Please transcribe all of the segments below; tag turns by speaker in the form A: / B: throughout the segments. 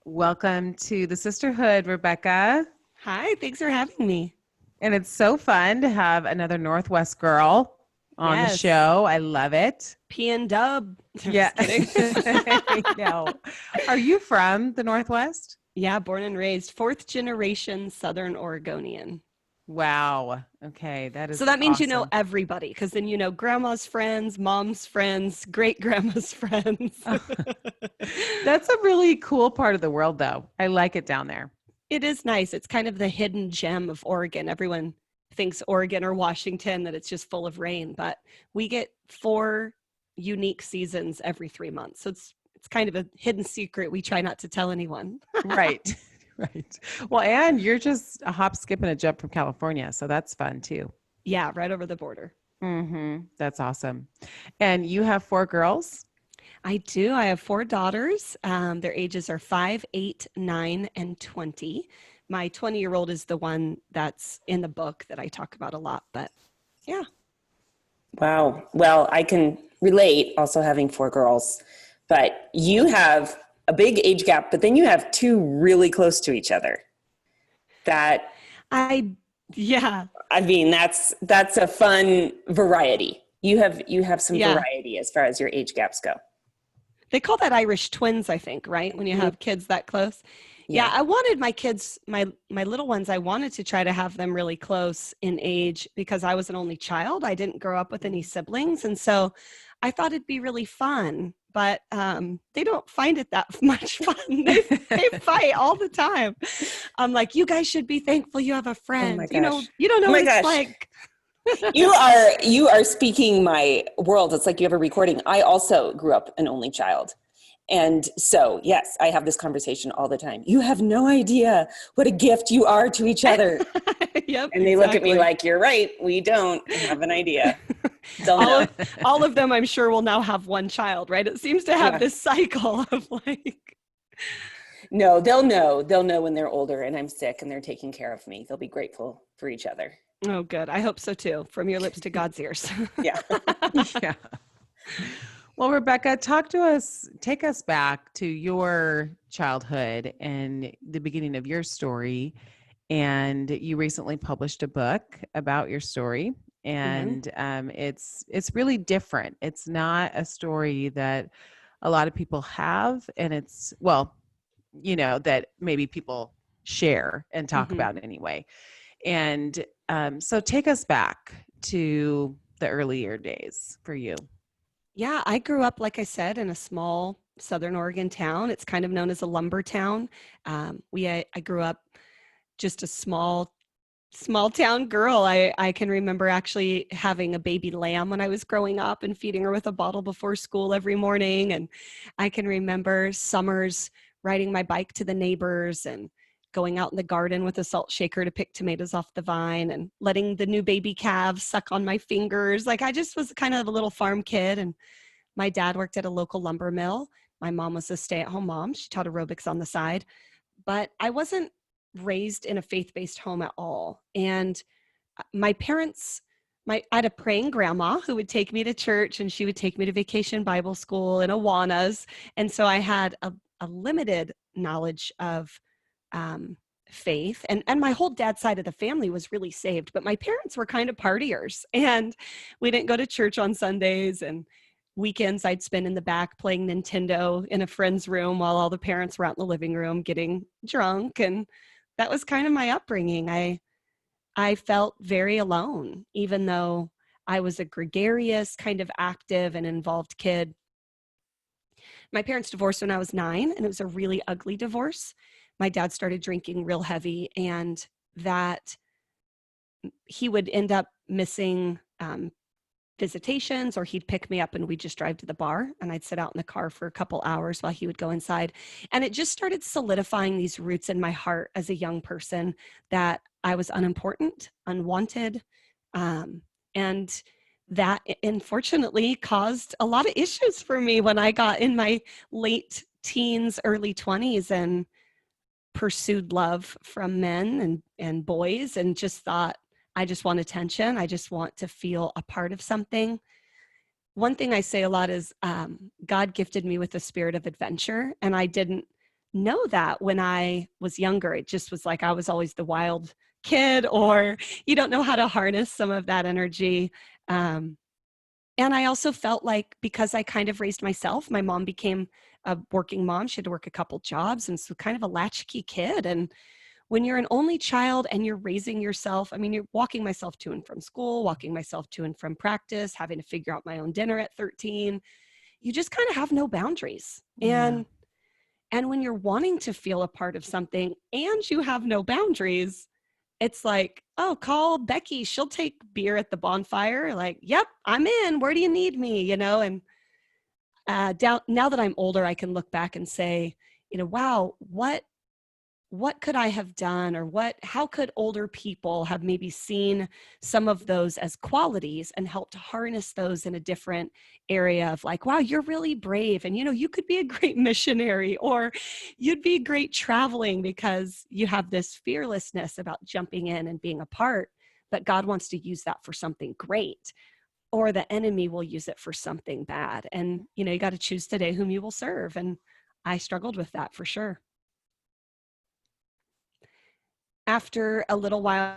A: Welcome to the Sisterhood, Rebecca.
B: Hi, thanks for having me.
A: And it's so fun to have another Northwest girl on the
B: Yes,
A: show. I love it.
B: P and Dub.
A: Yeah.
B: Just kidding.
A: I know. Are you from the Northwest?
B: Yeah, born and raised, fourth generation Southern Oregonian.
A: Wow. Okay. That
B: So
A: is
B: that means you know
A: awesome.
B: everybody, because then you know grandma's friends, mom's friends, great grandma's friends.
A: That's a really cool part of the world, though. I like it down there.
B: It is nice. It's kind of the hidden gem of Oregon. Everyone thinks Oregon or Washington that it's just full of rain, but we get 4 unique seasons every 3 months. So it's kind of a hidden secret we try not to tell anyone.
A: Right. Right. Well, and you're just a hop, skip, and a jump from California. So that's fun, too.
B: Yeah, right over the border.
A: That's awesome. And you have 4 girls?
B: I do. I have 4 daughters. Their ages are 5, 8, 9, and 20. My 20-year-old is the one that's in the book that I talk about a lot, but yeah.
C: Wow. Well, I can relate also having 4 girls, but you have a big age gap, but then you have 2 really close to each other.
B: Yeah.
C: I mean, that's a fun variety. You have some variety as far as your age gaps go.
B: They call that Irish twins, I think, right? When you have kids that close. Yeah, I wanted my kids, my little ones, I wanted to try to have them really close in age because I was an only child. I didn't grow up with any siblings. And so I thought it'd be really fun, but they don't find it that much fun. They fight all the time. I'm like, you guys should be thankful you have a friend.
C: Oh my
B: You
C: gosh.
B: don't know
C: Oh my
B: what it's
C: gosh.
B: like.
C: You are speaking my world. It's like you have a recording. I also grew up an only child. And so, yes, I have this conversation all the time. You have no idea what a gift you are to each other.
B: Yep.
C: And they look at me like, you're right. We don't have an idea.
B: All of them, I'm sure, will now have one child, right? It seems to have this cycle of like.
C: No, they'll know. They'll know when they're older and I'm sick and they're taking care of me. They'll be grateful for each other.
B: Oh, good. I hope so too. From your lips to God's ears.
C: Yeah.
A: Yeah. Well, Rebecca, take us back to your childhood and the beginning of your story. And you recently published a book about your story. And it's really different. It's not a story that a lot of people have. And it's, well, that maybe people share and talk about anyway. And so take us back to the earlier days for you.
B: Yeah, I grew up, like I said, in a small Southern Oregon town. It's kind of known as a lumber town. I grew up just a small town girl. I can remember actually having a baby lamb when I was growing up and feeding her with a bottle before school every morning. And I can remember summers riding my bike to the neighbors and going out in the garden with a salt shaker to pick tomatoes off the vine and letting the new baby calves suck on my fingers. Like I just was kind of a little farm kid. And my dad worked at a local lumber mill. My mom was a stay-at-home mom. She taught aerobics on the side. But I wasn't raised in a faith-based home at all. And my parents, I had a praying grandma who would take me to church and she would take me to vacation Bible school in Awanas. And so I had a limited knowledge of faith. And my whole dad's side of the family was really saved, but my parents were kind of partiers and we didn't go to church on Sundays, and weekends I'd spend in the back playing Nintendo in a friend's room while all the parents were out in the living room getting drunk. And that was kind of my upbringing. I felt very alone, even though I was a gregarious, kind of active and involved kid. My parents divorced when I was 9, and it was a really ugly divorce. My dad started drinking real heavy, and that he would end up missing visitations, or he'd pick me up and we'd just drive to the bar and I'd sit out in the car for a couple hours while he would go inside. And it just started solidifying these roots in my heart as a young person that I was unimportant, unwanted, and that unfortunately caused a lot of issues for me when I got in my late teens, early 20s and pursued love from men and boys and just thought, I just want attention. I just want to feel a part of something. One thing I say a lot is God gifted me with a spirit of adventure, and I didn't know that when I was younger. It just was like I was always the wild kid, or you don't know how to harness some of that energy. And I also felt like because I kind of raised myself, my mom became a working mom. She had to work a couple jobs, and so kind of a latchkey kid. And when you're an only child and you're raising yourself, I mean, you're walking myself to and from school, walking myself to and from practice, having to figure out my own dinner at 13, you just kind of have no boundaries.
A: Yeah.
B: And when you're wanting to feel a part of something and you have no boundaries, it's like, oh, call Becky. She'll take beer at the bonfire. Like, yep, I'm in. Where do you need me? You know, and now that I'm older, I can look back and say, you know, wow, what could I have done, or how could older people have maybe seen some of those as qualities and helped harness those in a different area of like, wow, you're really brave. And, you know, you could be a great missionary, or you'd be great traveling because you have this fearlessness about jumping in and being a part, but God wants to use that for something great, or the enemy will use it for something bad. And, you know, you got to choose today whom you will serve. And I struggled with that for sure. After a little while,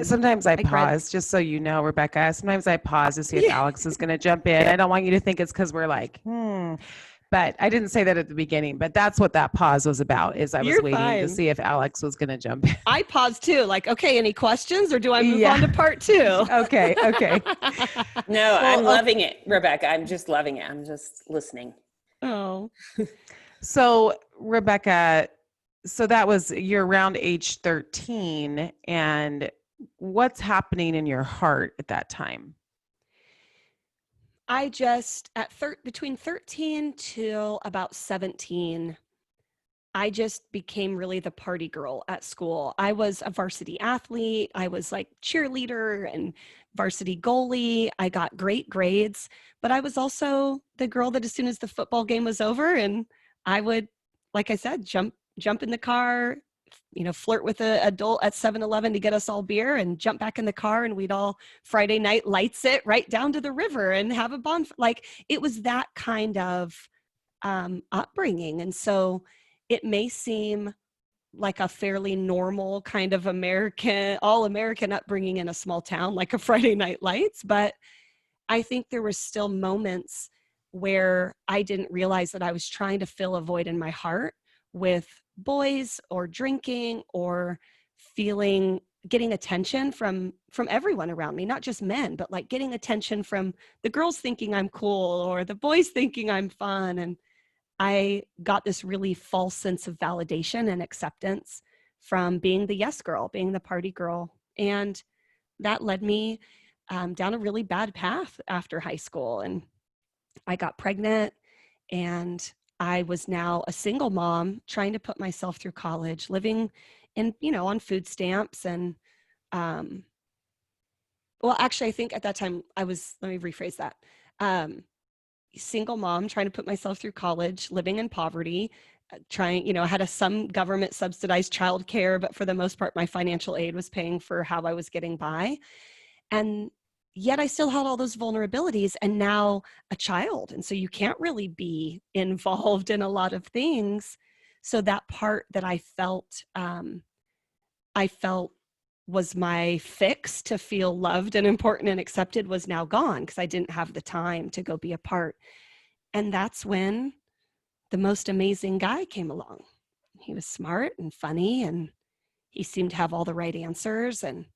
A: Sometimes I
B: grad-
A: pause, just so you know, Rebecca. Sometimes I pause to see if Alex is going to jump in. I don't want you to think it's because we're like, But I didn't say that at the beginning. But that's what that pause was about. Is I was
B: You're
A: waiting to
B: fine.
A: see if Alex was going to jump in.
B: I paused too. Like, okay, any questions, or do I move on to part two?
A: Okay.
C: No,
A: Well,
C: I'm loving it, Rebecca. I'm just loving it. I'm just listening.
B: Oh,
A: So, Rebecca, so that was you're around age 13, and what's happening in your heart at that time?
B: I just between 13 till about 17, I just became really the party girl at school. I was a varsity athlete. I was like cheerleader and varsity goalie. I got great grades, but I was also the girl that as soon as the football game was over, and I would, like I said, jump in the car, you know, flirt with an adult at 7-Eleven to get us all beer, and jump back in the car, and we'd all Friday night lights it right down to the river and have a bonfire. Like, it was that kind of upbringing. And so it may seem like a fairly normal kind of all American upbringing in a small town, like a Friday night lights. But I think there were still moments where I didn't realize that I was trying to fill a void in my heart with boys or drinking or getting attention from everyone around me, not just men, but like getting attention from the girls thinking I'm cool or the boys thinking I'm fun. And I got this really false sense of validation and acceptance from being the yes girl, being the party girl. And that led me down a really bad path after high school. And I got pregnant, and I was now a single mom trying to put myself through college, living in, you know, on food stamps. And well, actually, I think at that time let me rephrase that. Single mom trying to put myself through college, living in poverty, trying, you know, I had some government subsidized childcare, but for the most part, my financial aid was paying for how I was getting by. And yet I still had all those vulnerabilities, and now a child. And so you can't really be involved in a lot of things. So that part that I felt was my fix to feel loved and important and accepted was now gone, because I didn't have the time to go be a part. And that's when the most amazing guy came along. He was smart and funny, and he seemed to have all the right answers, and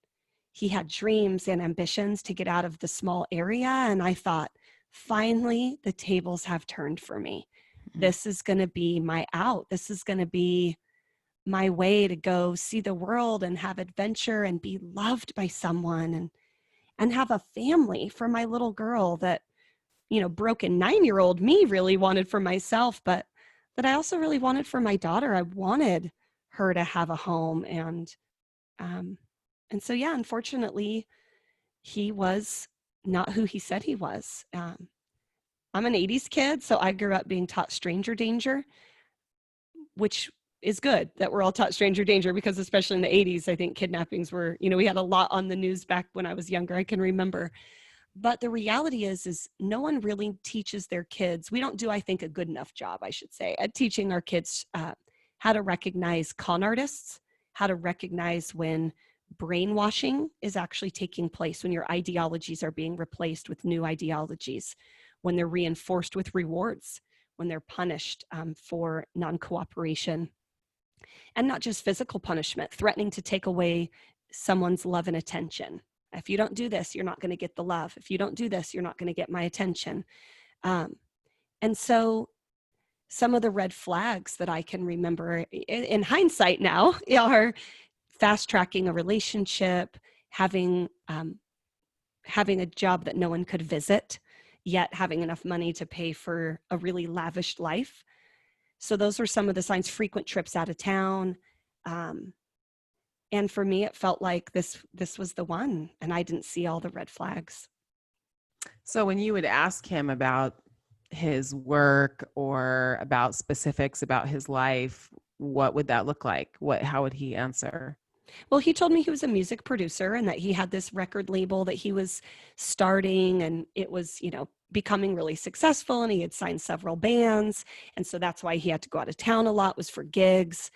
B: he had dreams and ambitions to get out of the small area. And I thought, finally, the tables have turned for me. This is going to be my out. This is going to be my way to go see the world and have adventure and be loved by someone, and have a family for my little girl that, you know, broken 9-year-old me really wanted for myself, but that I also really wanted for my daughter. I wanted her to have a home. And so, yeah, unfortunately, he was not who he said he was. I'm an 80s kid, so I grew up being taught stranger danger, which is good that we're all taught stranger danger, because especially in the 80s, I think kidnappings were, you know, we had a lot on the news back when I was younger, I can remember. But the reality is no one really teaches their kids. We don't do, I think, a good enough job, I should say, at teaching our kids how to recognize con artists, how to recognize when brainwashing is actually taking place, when your ideologies are being replaced with new ideologies, when they're reinforced with rewards, when they're punished for non-cooperation. And not just physical punishment, threatening to take away someone's love and attention. If you don't do this, you're not going to get the love. If you don't do this, you're not going to get my attention. And so some of the red flags that I can remember in hindsight now are fast tracking a relationship, having a job that no one could visit, yet having enough money to pay for a really lavish life. So those were some of the signs. Frequent trips out of town. And for me, it felt like this was the one, and I didn't see all the red flags.
A: So when you would ask him about his work or about specifics about his life, what would that look like? How would he answer?
B: Well, he told me he was a music producer and that he had this record label that he was starting, and it was, becoming really successful, and he had signed several bands. And so that's why he had to go out of town a lot, was for gigs.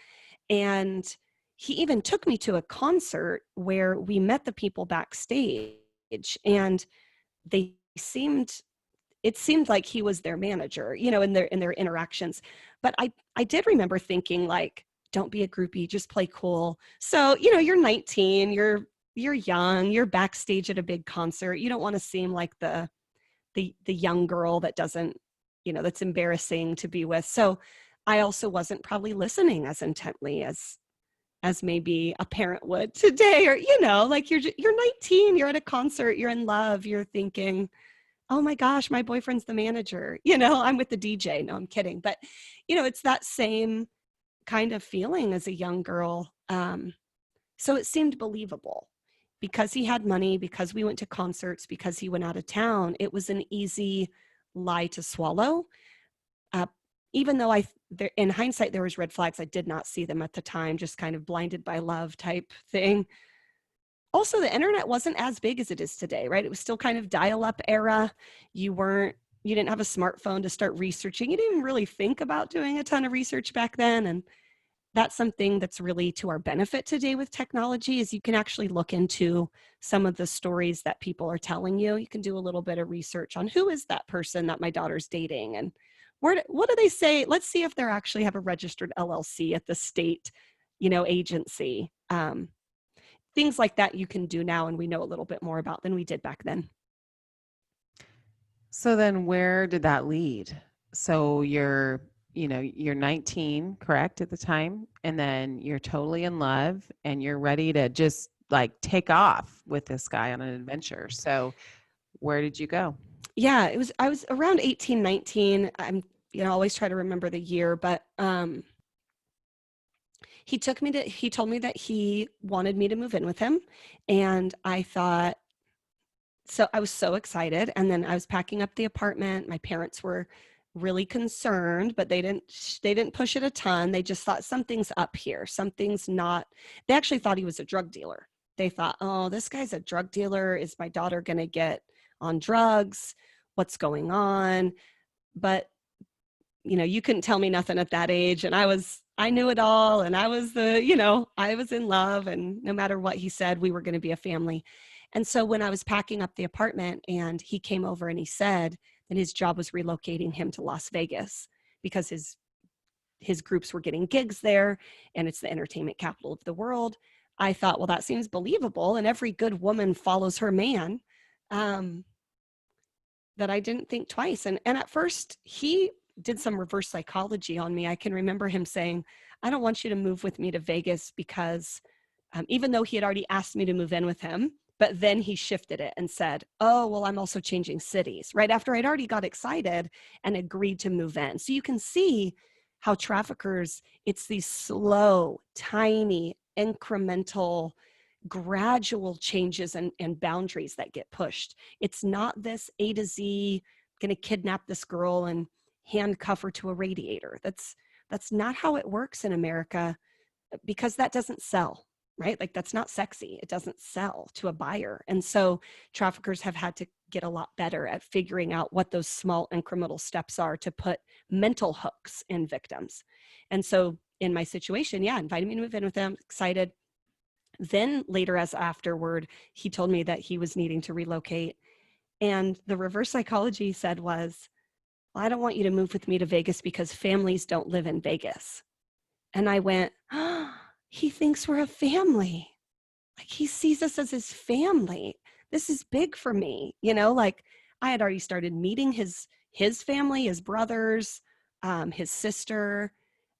B: And he even took me to a concert where we met the people backstage, and it seemed like he was their manager, in their interactions. But I did remember thinking, like, don't be a groupie, just play cool. So, you're 19, you're young, you're backstage at a big concert. You don't want to seem like the young girl that doesn't, that's embarrassing to be with. So I also wasn't probably listening as intently as maybe a parent would today, or, like you're 19, you're at a concert, you're in love, you're thinking, oh my gosh, my boyfriend's the manager, I'm with the DJ. No, I'm kidding. But, it's that same kind of feeling as a young girl. So it seemed believable because he had money, because we went to concerts, because he went out of town. It was an easy lie to swallow. Even though in hindsight, there was red flags, I did not see them at the time, just kind of blinded by love type thing. Also, the internet wasn't as big as it is today, right? It was still kind of dial-up era. You didn't have a smartphone to start researching. You didn't really think about doing a ton of research back then. And that's something that's really to our benefit today with technology, is you can actually look into some of the stories that people are telling you. You can do a little bit of research on who is that person that my daughter's dating, and what do they say? Let's see if they actually have a registered LLC at the state, agency. Things like that you can do now, and we know a little bit more about than we did back then.
A: So then where did that lead? So you're 19, correct, at the time? And then you're totally in love and you're ready to just like take off with this guy on an adventure. So where did you go?
B: Yeah, I was around 18, 19. I'm, always try to remember the year, but he told me that he wanted me to move in with him. And I was so excited. And then I was packing up the apartment. My parents were really concerned, but they didn't push it a ton. They just thought something's up here. Something's not. They actually thought he was a drug dealer. They thought, oh, this guy's a drug dealer. Is my daughter going to get on drugs? What's going on? But you couldn't tell me nothing at that age. And I knew it all. And I was I was in love, and no matter what he said, we were going to be a family. And so when I was packing up the apartment and he came over and he said that his job was relocating him to Las Vegas because his groups were getting gigs there, and it's the entertainment capital of the world, I thought, well, that seems believable. And every good woman follows her man. That I didn't think twice. And at first he did some reverse psychology on me. I can remember him saying, I don't want you to move with me to Vegas because even though he had already asked me to move in with him, but then he shifted it and said, oh, well, I'm also changing cities, right after I'd already got excited and agreed to move in. So you can see how traffickers, it's these slow, tiny, incremental, gradual changes and boundaries that get pushed. It's not this A to Z, going to kidnap this girl and handcuff her to a radiator. That's not how it works in America, because that doesn't sell, right? Like, that's not sexy. It doesn't sell to a buyer. And so traffickers have had to get a lot better at figuring out what those small incremental steps are to put mental hooks in victims. And so in my situation, yeah, invited me to move in with him, excited. Then later, as afterward, he told me that he was needing to relocate. And the reverse psychology said was, well, I don't want you to move with me to Vegas because families don't live in Vegas. And I went, oh, he thinks we're a family. Like he sees us as his family. This is big for me. You know, like I had already started meeting his family, his brothers, his sister.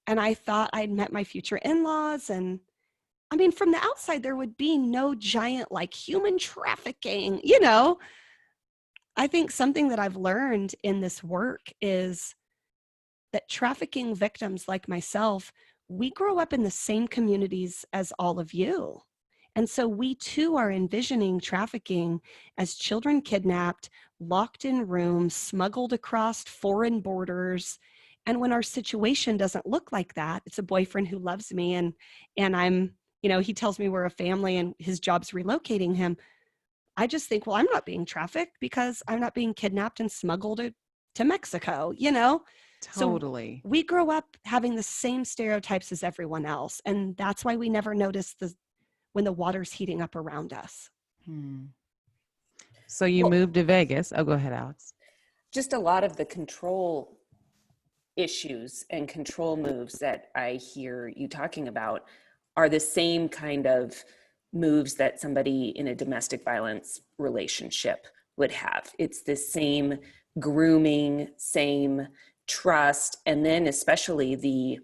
B: And I thought I'd met my future in-laws. And I mean, from the outside, there would be no giant like human trafficking, you know. I think something that I've learned in this work is that trafficking victims like myself, we grow up in the same communities as all of you. And so we too are envisioning trafficking as children kidnapped, locked in rooms, smuggled across foreign borders. And when our situation doesn't look like that, it's a boyfriend who loves me and I'm, you know, he tells me we're a family and his job's relocating him. I just think, well, I'm not being trafficked because I'm not being kidnapped and smuggled to Mexico, you know?
A: Totally.
B: So we grow up having the same stereotypes as everyone else. And that's why we never notice when the water's heating up around us.
A: So you moved to Vegas. Oh, go ahead, Alex.
C: Just a lot of the control issues and control moves that I hear you talking about are the same kind of moves that somebody in a domestic violence relationship would have. It's the same grooming, same trust, and then especially the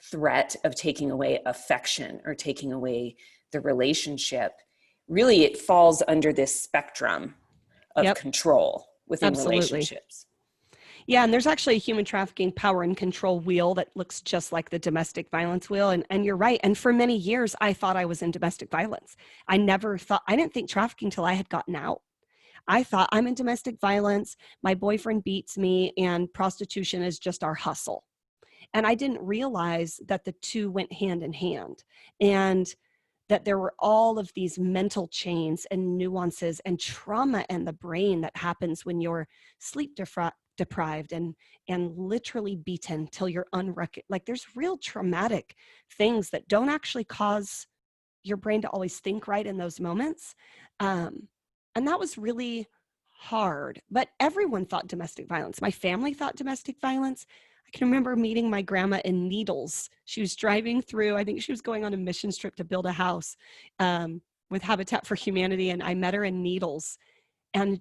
C: threat of taking away affection or taking away the relationship. Really, it falls under this spectrum of control within relationships.
B: Yeah, and there's actually a human trafficking power and control wheel that looks just like the domestic violence wheel. And you're right. And for many years, I thought I was in domestic violence. I didn't think trafficking till I had gotten out. I thought I'm in domestic violence, my boyfriend beats me, and prostitution is just our hustle. And I didn't realize that the two went hand in hand and that there were all of these mental chains and nuances and trauma in the brain that happens when you're sleep deprived and literally beaten till you're like there's real traumatic things that don't actually cause your brain to always think right in those moments. And that was really hard, but everyone thought domestic violence. My family thought domestic violence. I can remember meeting my grandma in Needles. She was driving through, I think she was going on a mission trip to build a house with Habitat for Humanity. And I met her in Needles. And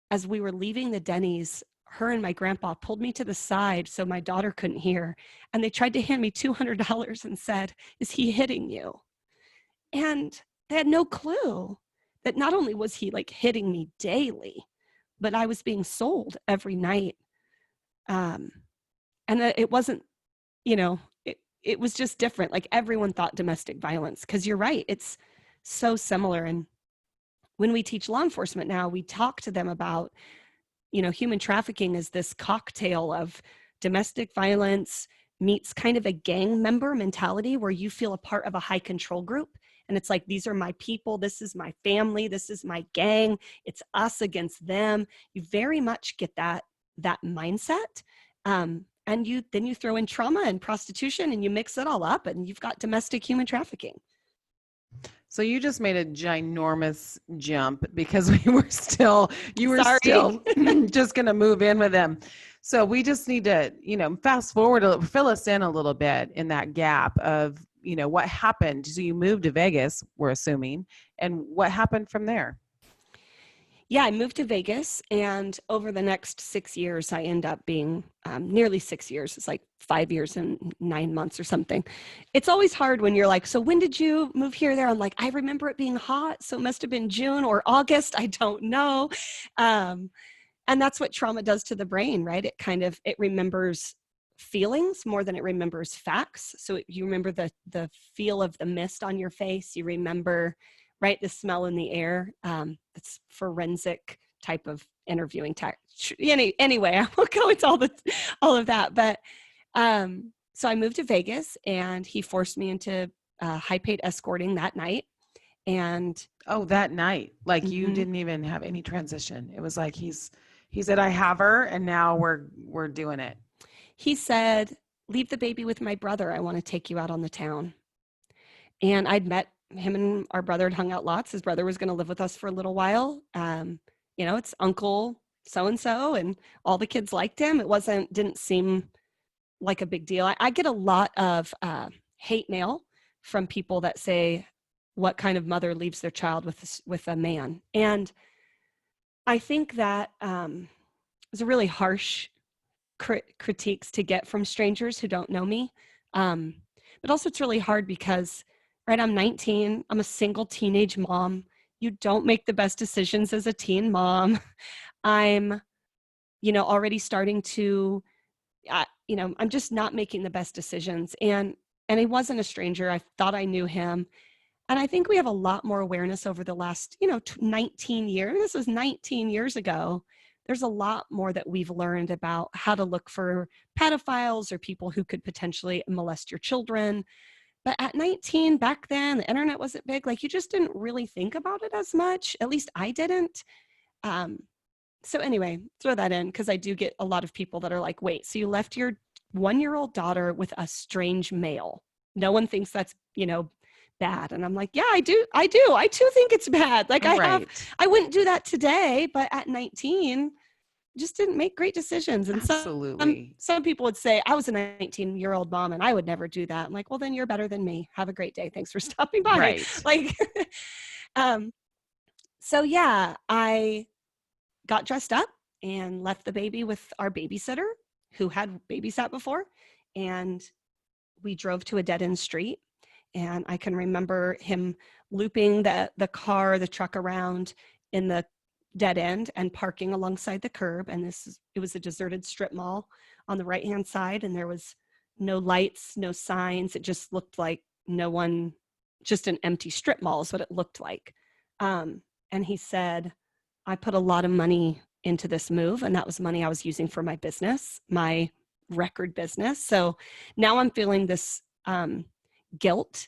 B: as we were leaving the Denny's, her and my grandpa pulled me to the side so my daughter couldn't hear. And they tried to hand me $200 and said, "Is he hitting you?" And they had no clue that not only was he like hitting me daily, but I was being sold every night. And it wasn't, you know, it was just different. Like everyone thought domestic violence, because you're right, it's so similar. And when we teach law enforcement now, we talk to them about, you know, human trafficking is this cocktail of domestic violence meets kind of a gang member mentality where you feel a part of a high control group. And it's like, these are my people. This is my family. This is my gang. It's us against them. You very much get that mindset. And then you throw in trauma and prostitution and you mix it all up and you've got domestic human trafficking.
A: So you just made a ginormous jump because you were still just going to move in with them. So we just need to, you know, fast forward, fill us in a little bit in that gap of, you know, what happened. So you moved to Vegas, we're assuming, and what happened from there?
B: Yeah, I moved to Vegas, and over the next 6 years, I end up being nearly 6 years. It's like 5 years and 9 months or something. It's always hard when you're like, so when did you move here or there? I'm like, I remember it being hot, so it must have been June or August. I don't know. And that's what trauma does to the brain, right? It remembers feelings more than it remembers facts. So you remember the feel of the mist on your face. You remember, right, the smell in the air. It's forensic type of interviewing tech. Anyway, I won't go into all of that. But so I moved to Vegas, and he forced me into high-paid escorting that night. And
A: Oh, that night, like you
B: mhm,
A: didn't even have any transition. It was like he said, I have her, and now we're doing it.
B: he said, leave the baby with my brother. I want to take you out on the town. And I'd met him, and our brother had hung out lots. His brother was going to live with us for a little while. It's Uncle so-and-so, and all the kids liked him. Didn't seem like a big deal. I get a lot of hate mail from people that say, what kind of mother leaves their child with a man? And I think that is a really harsh critiques to get from strangers who don't know me. But also it's really hard because, right, I'm 19, I'm a single teenage mom. You don't make the best decisions as a teen mom. I'm, already starting to, I'm just not making the best decisions. And he wasn't a stranger. I thought I knew him. And I think we have a lot more awareness over the last, 19 years. This was 19 years ago. There's a lot more that we've learned about how to look for pedophiles or people who could potentially molest your children. But at 19, back then, the internet wasn't big. Like, you just didn't really think about it as much. At least I didn't. So anyway, throw that in, because I do get a lot of people that are like, wait, so you left your 1-year-old daughter with a strange male. No one thinks that's, bad. And I'm like, yeah, I do. I too think it's bad. Like,
A: Right.
B: I wouldn't do that today, but at 19, just didn't make great decisions. And
A: Absolutely.
B: some people would say, I was a 19-year-old mom and I would never do that. I'm like, well, then you're better than me. Have a great day. Thanks for stopping by.
A: Right.
B: Like, so yeah, I got dressed up and left the baby with our babysitter who had babysat before. And we drove to a dead-end street. And I can remember him looping the truck around in the dead end and parking alongside the curb. And it was a deserted strip mall on the right-hand side. And there was no lights, no signs. It just looked like just an empty strip mall is what it looked like. And he said, I put a lot of money into this move, and that was money I was using for my business, my record business. So now I'm feeling this guilt,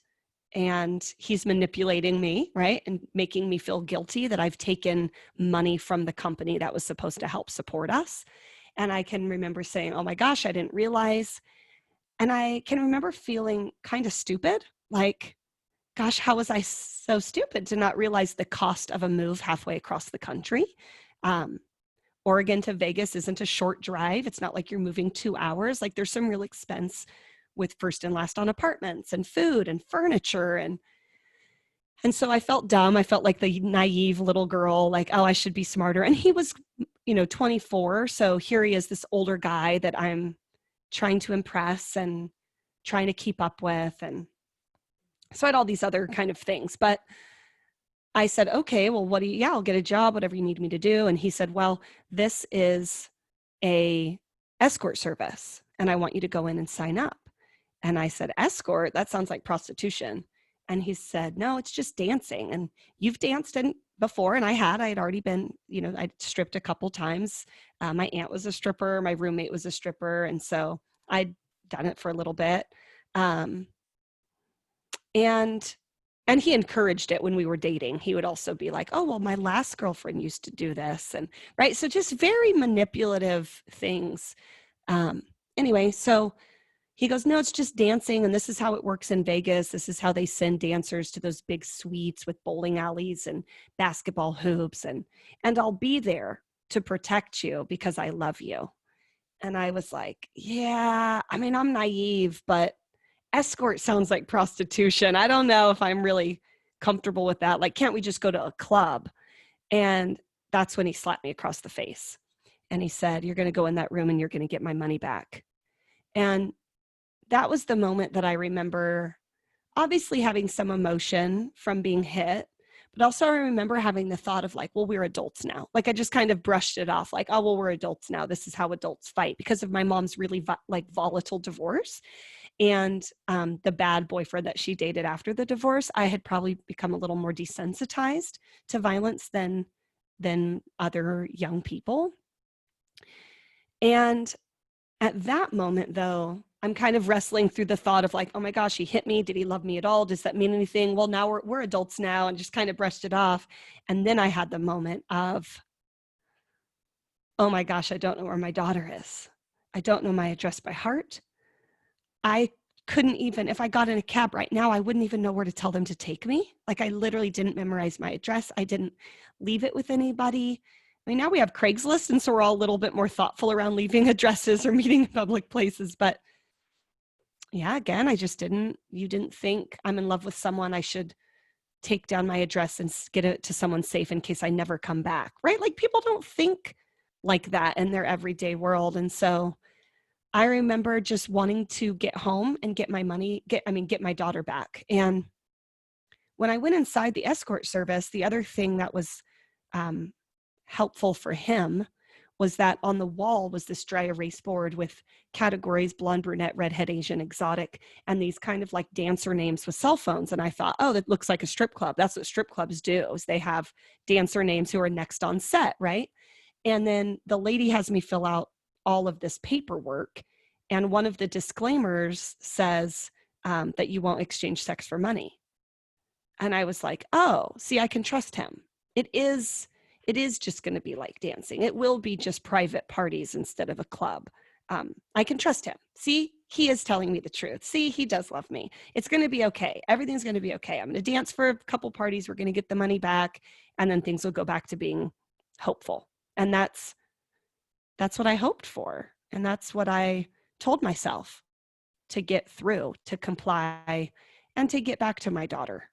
B: and he's manipulating me, right? And making me feel guilty that I've taken money from the company that was supposed to help support us. And I can remember saying, oh my gosh, I didn't realize. And I can remember feeling kind of stupid, like, gosh, how was I so stupid to not realize the cost of a move halfway across the country? Oregon to Vegas isn't a short drive. It's not like you're moving 2 hours. Like, there's some real expense with first and last on apartments and food and furniture. And so I felt dumb. I felt like the naive little girl, like, oh, I should be smarter. And he was, 24. So here he is, this older guy that I'm trying to impress and trying to keep up with. And so I had all these other kind of things, but I said, okay, well, I'll get a job, whatever you need me to do. And he said, well, this is a escort service and I want you to go in and sign up. And I said, escort? That sounds like prostitution. And he said, no, it's just dancing. And you've danced before. And I had already been, I'd stripped a couple times. My aunt was a stripper. My roommate was a stripper. And so I'd done it for a little bit. And he encouraged it when we were dating. He would also be like, oh, well, my last girlfriend used to do this. And right. So just very manipulative things. Anyway, so he goes, no, it's just dancing. And this is how it works in Vegas. This is how they send dancers to those big suites with bowling alleys and basketball hoops. And I'll be there to protect you because I love you. And I was like, yeah, I mean, I'm naive, but escort sounds like prostitution. I don't know if I'm really comfortable with that. Like, can't we just go to a club? And that's when he slapped me across the face. And he said, you're going to go in that room and you're going to get my money back. And that was the moment that I remember obviously having some emotion from being hit, but also I remember having the thought of like, well, we're adults now. Like, I just kind of brushed it off like, oh, well, we're adults now. This is how adults fight, because of my mom's really volatile divorce. And the bad boyfriend that she dated after the divorce, I had probably become a little more desensitized to violence than other young people. And at that moment, though, I'm kind of wrestling through the thought of like, oh my gosh, he hit me. Did he love me at all? Does that mean anything? Well, now we're adults now, and just kind of brushed it off. And then I had the moment of, oh my gosh, I don't know where my daughter is. I don't know my address by heart. I couldn't even, if I got in a cab right now, I wouldn't even know where to tell them to take me. Like I literally didn't memorize my address. I didn't leave it with anybody. I mean, now we have Craigslist, and so we're all a little bit more thoughtful around leaving addresses or meeting in public places. But yeah, again, you didn't think I'm in love with someone, I should take down my address and get it to someone safe in case I never come back, right? Like people don't think like that in their everyday world. And so I remember just wanting to get home and get my money, get my daughter back. And when I went inside the escort service, the other thing that was helpful for him was that on the wall was this dry erase board with categories: blonde, brunette, redhead, Asian, exotic, and these kind of like dancer names with cell phones. And I thought, oh, that looks like a strip club. That's what strip clubs do, is they have dancer names who are next on set, right? And then the lady has me fill out all of this paperwork. And one of the disclaimers says that you won't exchange sex for money. And I was like, oh, see, I can trust him. It is just going to be like dancing. It will be just private parties instead of a club. I can trust him. See, he is telling me the truth. See, he does love me. It's going to be okay. Everything's going to be okay. I'm going to dance for a couple parties. We're going to get the money back, and then things will go back to being hopeful. And that's what I hoped for. And that's what I told myself to get through, to comply, and to get back to my daughter.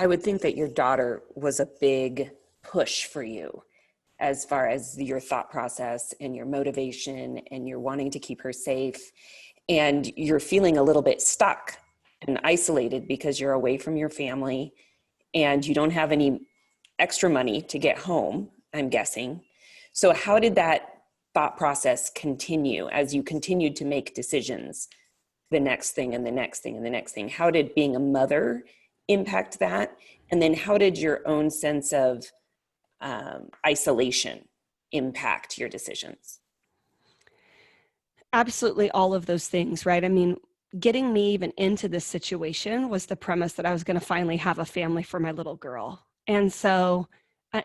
C: I would think that your daughter was a big push for you as far as your thought process and your motivation, and you're wanting to keep her safe, and you're feeling a little bit stuck and isolated because you're away from your family and you don't have any extra money to get home, I'm guessing. So how did that thought process continue as you continued to make decisions, the next thing and the next thing and the next thing? How did being a mother impact that? And then how did your own sense of isolation impact your decisions?
B: Absolutely all of those things, right? I mean, getting me even into this situation was the premise that I was going to finally have a family for my little girl. And so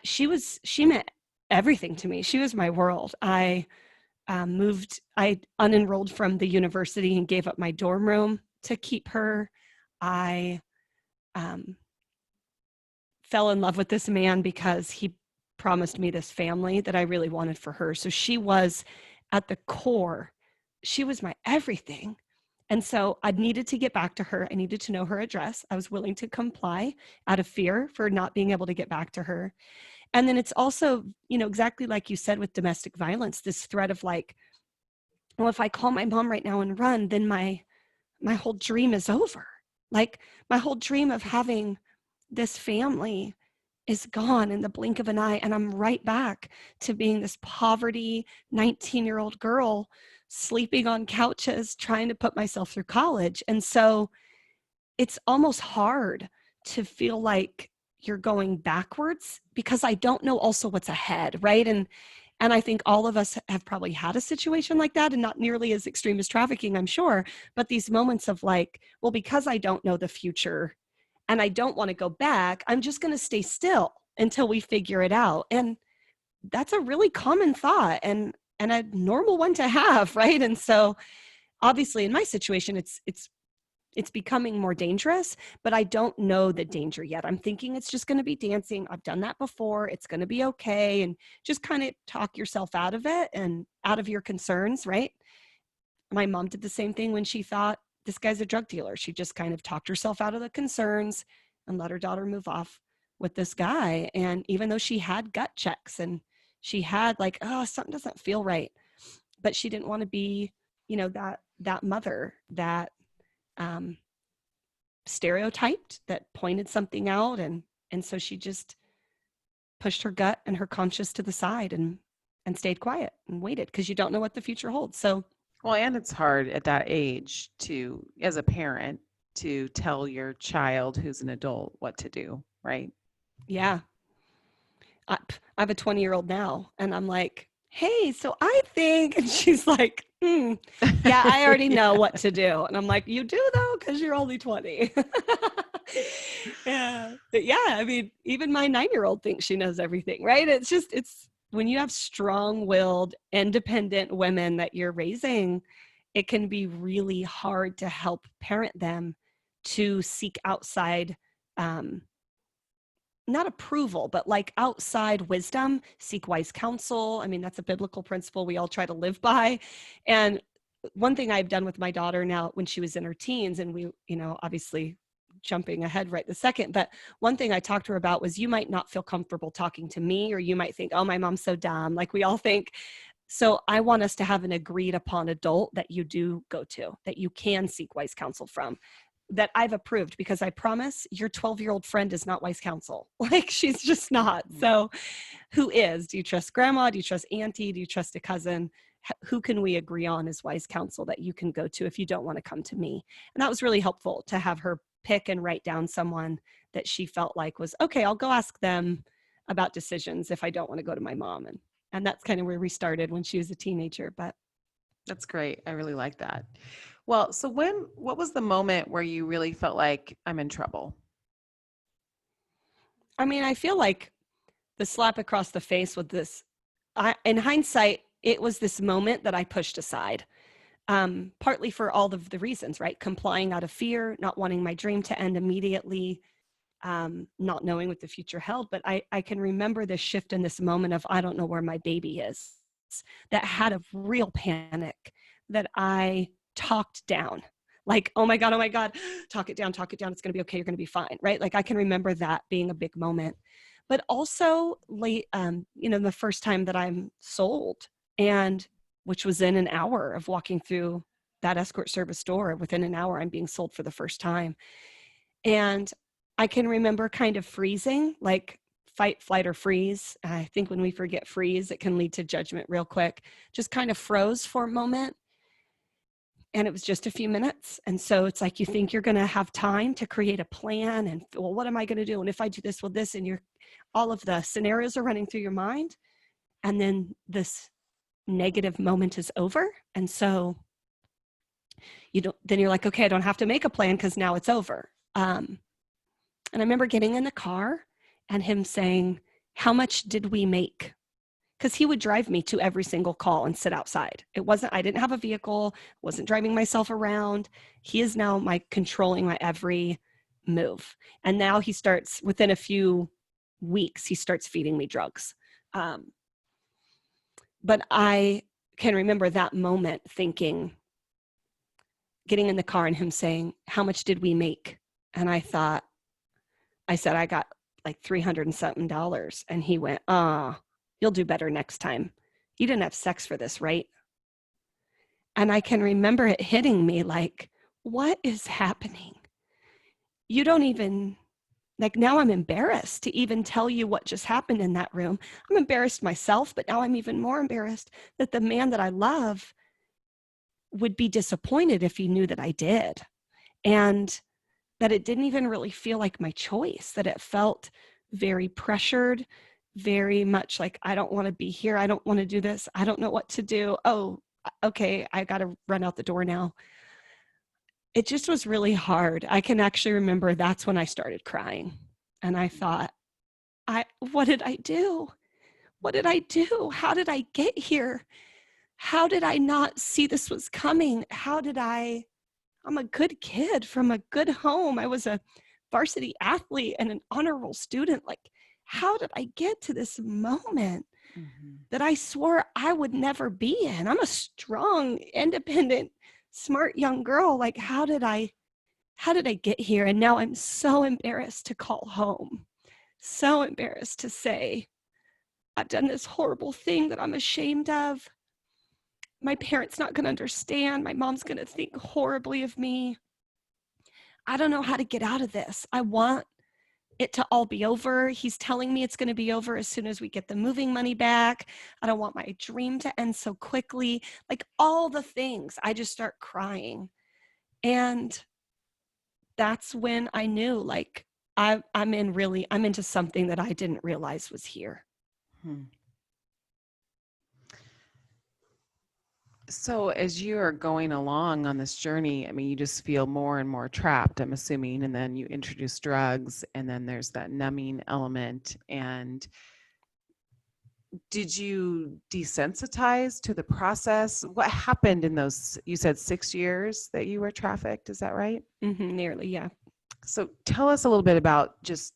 B: she meant everything to me. She was my world. I unenrolled from the university and gave up my dorm room to keep her. I fell in love with this man because he promised me this family that I really wanted for her. So she was at the core. She was my everything. And so I needed to get back to her. I needed to know her address. I was willing to comply out of fear for not being able to get back to her. And then it's also, exactly like you said with domestic violence, this threat of like, well, if I call my mom right now and run, then my whole dream is over. Like my whole dream of having this family is gone in the blink of an eye. And I'm right back to being this poverty 19-year-old girl sleeping on couches, trying to put myself through college. And so it's almost hard to feel like you're going backwards because I don't know also what's ahead, right? And I think all of us have probably had a situation like that, and not nearly as extreme as trafficking, I'm sure, but these moments of like, well, because I don't know the future and I don't want to go back, I'm just going to stay still until we figure it out. And that's a really common thought and a normal one to have, right? And so obviously in my situation, it's becoming more dangerous, but I don't know the danger yet. I'm thinking it's just going to be dancing. I've done that before. It's going to be okay. And just kind of talk yourself out of it and out of your concerns, right? My mom did the same thing when she thought this guy's a drug dealer. She just kind of talked herself out of the concerns and let her daughter move off with this guy. And even though she had gut checks and she had like, oh, something doesn't feel right, but she didn't want to be, that mother that stereotyped, that pointed something out. And so she just pushed her gut and her conscience to the side and stayed quiet and waited, because you don't know what the future holds. So,
A: well, and it's hard at that age to, as a parent, to tell your child who's an adult what to do, right?
B: Yeah. I have a 20-year-old now, and I'm like, hey, so I think, and she's like, yeah, I already know what to do. And I'm like, you do though, because you're only 20. Yeah. But yeah, I mean, even my 9-year-old thinks she knows everything, right? It's when you have strong-willed, independent women that you're raising, it can be really hard to help parent them to seek outside, not approval, but like outside wisdom, seek wise counsel. I mean, that's a biblical principle we all try to live by. And one thing I've done with my daughter now when she was in her teens, and we, obviously jumping ahead right this second, but one thing I talked to her about was, you might not feel comfortable talking to me, or you might think, oh, my mom's so dumb. Like we all think. So I want us to have an agreed upon adult that you do go to, that you can seek wise counsel from, that I've approved, because I promise your 12-year-old friend is not wise counsel. Like she's just not. So who is? Do you trust grandma? Do you trust auntie? Do you trust a cousin? Who can we agree on is wise counsel that you can go to if you don't want to come to me? And that was really helpful to have her pick and write down someone that she felt like was, okay, I'll go ask them about decisions if I don't want to go to my mom. And that's kind of where we started when she was a teenager. But
A: That's great. I really like that. Well, so what was the moment where you really felt like I'm in trouble?
B: I mean, I feel like the slap across the face with this, in hindsight, it was this moment that I pushed aside, partly for all of the reasons, right? Complying out of fear, not wanting my dream to end immediately, not knowing what the future held. But I can remember this shift in this moment of, I don't know where my baby is, that had a real panic that I talked down. Like, oh my God, talk it down. It's going to be okay. You're going to be fine, right? Like I can remember that being a big moment. But also late, the first time that I'm sold, and which was in an hour of walking through that escort service door, within an hour, I'm being sold for the first time. And I can remember kind of freezing, like fight, flight, or freeze. I think when we forget freeze, it can lead to judgment real quick. Just kind of froze for a moment. And it was just a few minutes. And so it's like, you think you're going to have time to create a plan and, well, what am I going to do? And if I do this, well, this, and all of the scenarios are running through your mind. And then this negative moment is over. And so then you're like, okay, I don't have to make a plan because now it's over. And I remember getting in the car and him saying, how much did we make? Because he would drive me to every single call and sit outside. I didn't have a vehicle, wasn't driving myself around. He is now controlling my every move. And now he starts, within a few weeks, he starts feeding me drugs. But I can remember that moment thinking, getting in the car and him saying, how much did we make? And I said, I got like $300 and something. And he went, you'll do better next time. You didn't have sex for this, right? And I can remember it hitting me like, what is happening? You don't even, like, now I'm embarrassed to even tell you what just happened in that room. I'm embarrassed myself, but now I'm even more embarrassed that the man that I love would be disappointed if he knew that I did. And that it didn't even really feel like my choice, that it felt very pressured, very much like, I don't want to be here. I don't want to do this. I don't know what to do. Oh, okay, I got to run out the door now. It just was really hard. I can actually remember that's when I started crying. And I thought, what did I do? What did I do? How did I get here? How did I not see this was coming? I'm a good kid from a good home. I was a varsity athlete and an honor roll student. Like, how did I get to this moment that I swore I would never be in? I'm a strong, independent, smart young girl. Like, how did I get here? And now I'm so embarrassed to call home. So embarrassed to say, I've done this horrible thing that I'm ashamed of. My parents not going to understand. My mom's going to think horribly of me. I don't know how to get out of this. I want it to all be over. He's telling me it's going to be over as soon as we get the moving money back. I don't want my dream to end so quickly. Like, all the things. I just start crying. And that's when I knew, like, I'm into something that I didn't realize was here.
A: Hmm. So as you are going along on this journey, I mean, you just feel more and more trapped, I'm assuming, and then you introduce drugs, and then there's that numbing element. And did you desensitize to the process? What happened in those, you said 6 years that you were trafficked, is that right?
B: Nearly, yeah.
A: So tell us a little bit about just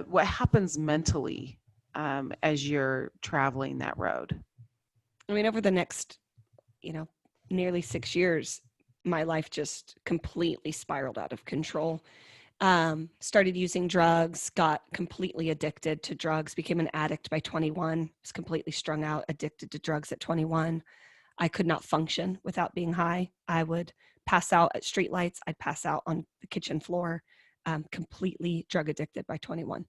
A: what happens mentally as you're traveling that road.
B: I mean, over the next, nearly 6 years, my life just completely spiraled out of control. Started using drugs, got completely addicted to drugs, became an addict by 21, was completely strung out, addicted to drugs at 21. I could not function without being high. I would pass out at streetlights. I'd pass out on the kitchen floor, completely drug addicted by 21.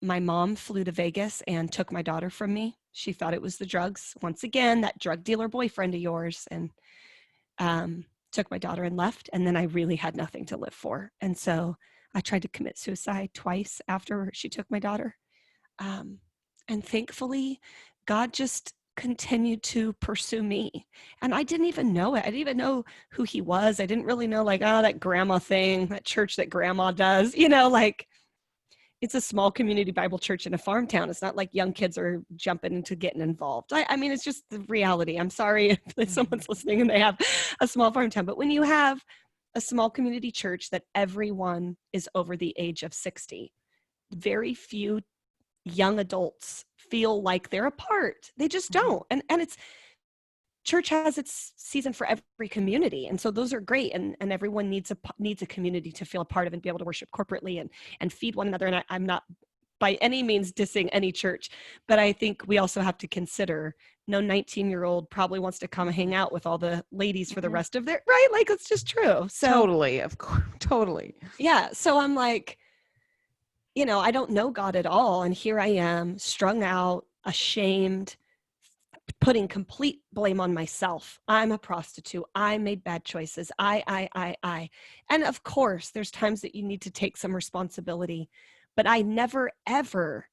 B: My mom flew to Vegas and took my daughter from me. She thought it was the drugs. Once again, that drug dealer boyfriend of yours. And took my daughter and left. And then I really had nothing to live for. And so I tried to commit suicide twice after she took my daughter. And thankfully, God just continued to pursue me. And I didn't even know it. I didn't even know who he was. I didn't really know, like, oh, that grandma thing, that church that grandma does, like, it's a small community Bible church in a farm town. It's not like young kids are jumping into getting involved. I mean, it's just the reality. I'm sorry if someone's listening and they have a small farm town, but when you have a small community church that everyone is over the age of 60, very few young adults feel like they're a part. They just don't. And it's, church has its season for every community. And so those are great. And everyone needs a community to feel a part of and be able to worship corporately and feed one another. And I'm not by any means dissing any church, but I think we also have to consider no 19-year-old probably wants to come hang out with all the ladies for the rest of their, right? Like, it's just true. So
A: totally, of course, totally.
B: Yeah. So I'm like, I don't know God at all. And here I am, strung out, ashamed, putting complete blame on myself. I'm a prostitute. I made bad choices. I. And of course, there's times that you need to take some responsibility, but I never, ever,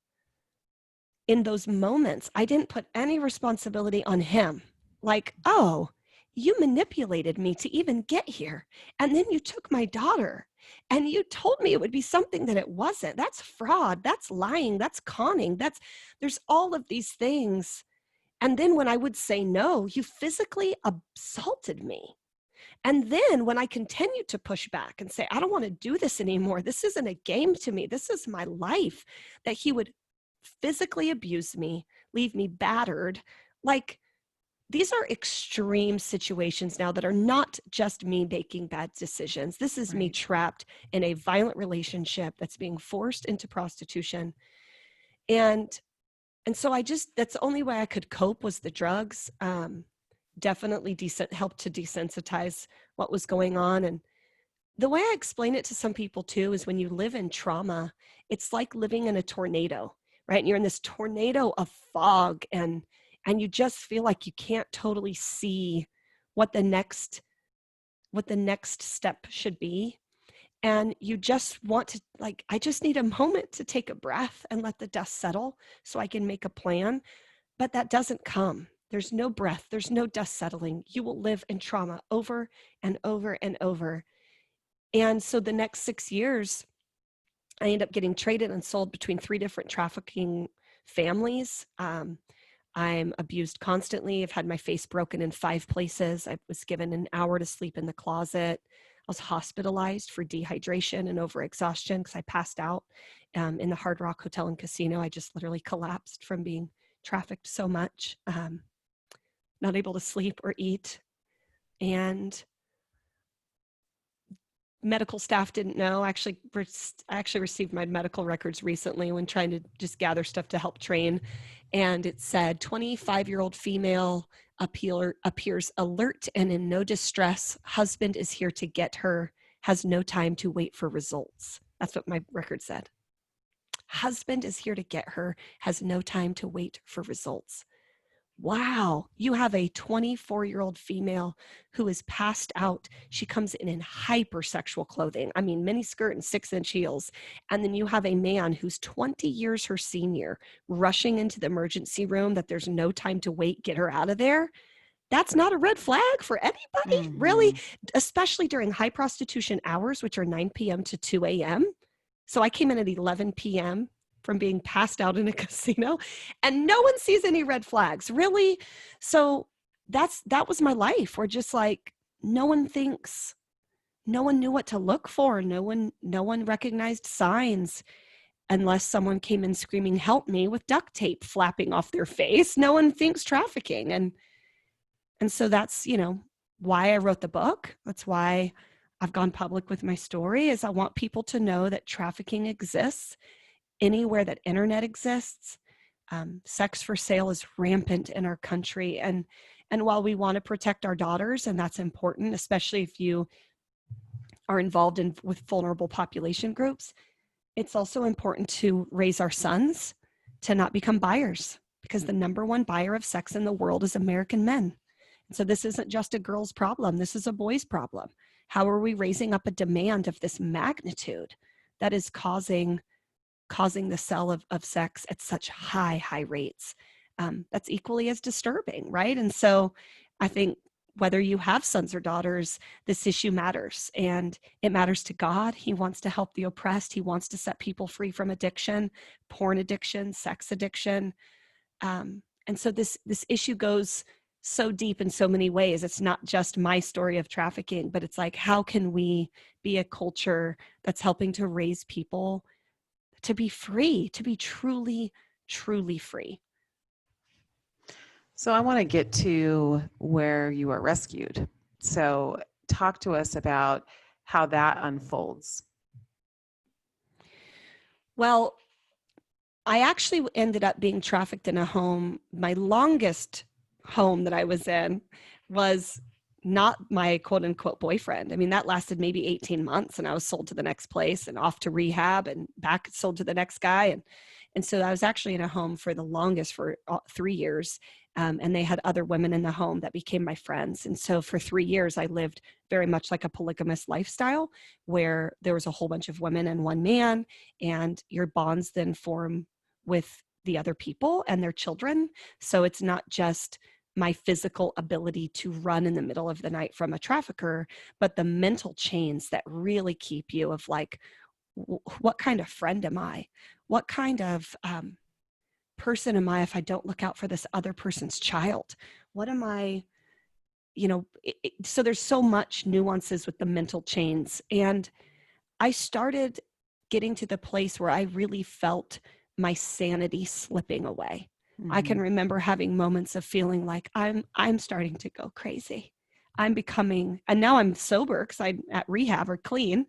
B: in those moments, I didn't put any responsibility on him. Like, oh, you manipulated me to even get here. And then you took my daughter and you told me it would be something that it wasn't. That's fraud. That's lying. That's conning. There's all of these things. And then when I would say no, you physically assaulted me. And then when I continued to push back and say, I don't want to do this anymore. This isn't a game to me. This is my life, that he would physically abuse me, leave me battered. Like, these are extreme situations now that are not just me making bad decisions. This is me trapped in a violent relationship that's being forced into prostitution. And so that's the only way I could cope was the drugs. Definitely helped to desensitize what was going on. And the way I explain it to some people too is when you live in trauma, it's like living in a tornado, right? And you're in this tornado of fog and you just feel like you can't totally see what the next step should be. And you just want to, like, I just need a moment to take a breath and let the dust settle so I can make a plan. But that doesn't come. There's no breath. There's no dust settling. You will live in trauma over and over and over. And so the next 6 years, I ended up getting traded and sold between 3 different trafficking families. I'm abused constantly. I've had my face broken in 5 places. I was given an hour to sleep in the closet. I was hospitalized for dehydration and overexhaustion because I passed out in the Hard Rock Hotel and Casino. I just literally collapsed from being trafficked so much, not able to sleep or eat. And medical staff didn't know. I actually received my medical records recently when trying to just gather stuff to help train. And it said 25-year-old female appears alert and in no distress. Husband is here to get her, has no time to wait for results. That's what my record said. Husband is here to get her, has no time to wait for results. wow, you have a 24-year-old female who is passed out. She comes in hypersexual clothing. I mean, mini skirt and 6-inch heels. And then you have a man who's 20 years her senior rushing into the emergency room that there's no time to wait, get her out of there. That's not a red flag for anybody, really, especially during high prostitution hours, which are 9 p.m. to 2 a.m. So I came in at 11 p.m. from being passed out in a casino, and no one sees any red flags, really. So that was my life. Where just like no one knew what to look for. No one recognized signs unless someone came in screaming, "Help me," with duct tape flapping off their face. No one thinks trafficking. And so that's, why I wrote the book. That's why I've gone public with my story, is I want people to know that trafficking exists anywhere that internet exists. Sex for sale is rampant in our country. And while we want to protect our daughters, and that's important, especially if you are involved with vulnerable population groups, it's also important to raise our sons to not become buyers, because the number one buyer of sex in the world is American men. So this isn't just a girl's problem. This is a boy's problem. How are we raising up a demand of this magnitude that is causing the sale of sex at such high rates? That's equally as disturbing, right? And so I think whether you have sons or daughters, this issue matters, and it matters to God. He wants to help the oppressed. He wants to set people free from addiction, porn addiction, sex addiction. And so this issue goes so deep in so many ways. It's not just my story of trafficking, but it's like, how can we be a culture that's helping to raise people to be free, to be truly, truly free?
A: So I want to get to where you are rescued. So talk to us about how that unfolds.
B: Well, I actually ended up being trafficked in a home. My longest home that I was in was not my quote unquote boyfriend. I mean, that lasted maybe 18 months, and I was sold to the next place and off to rehab and back sold to the next guy. And so I was actually in a home for the longest, for 3 years. And they had other women in the home that became my friends. And so for 3 years, I lived very much like a polygamous lifestyle, where there was a whole bunch of women and one man, and your bonds then form with the other people and their children. So it's not just my physical ability to run in the middle of the night from a trafficker, but the mental chains that really keep you of like, what kind of friend am I? What kind of person am I if I don't look out for this other person's child? What am I, so there's so much nuances with the mental chains. And I started getting to the place where I really felt my sanity slipping away. I can remember having moments of feeling like I'm starting to go crazy. I'm becoming, and now I'm sober because I'm at rehab or clean.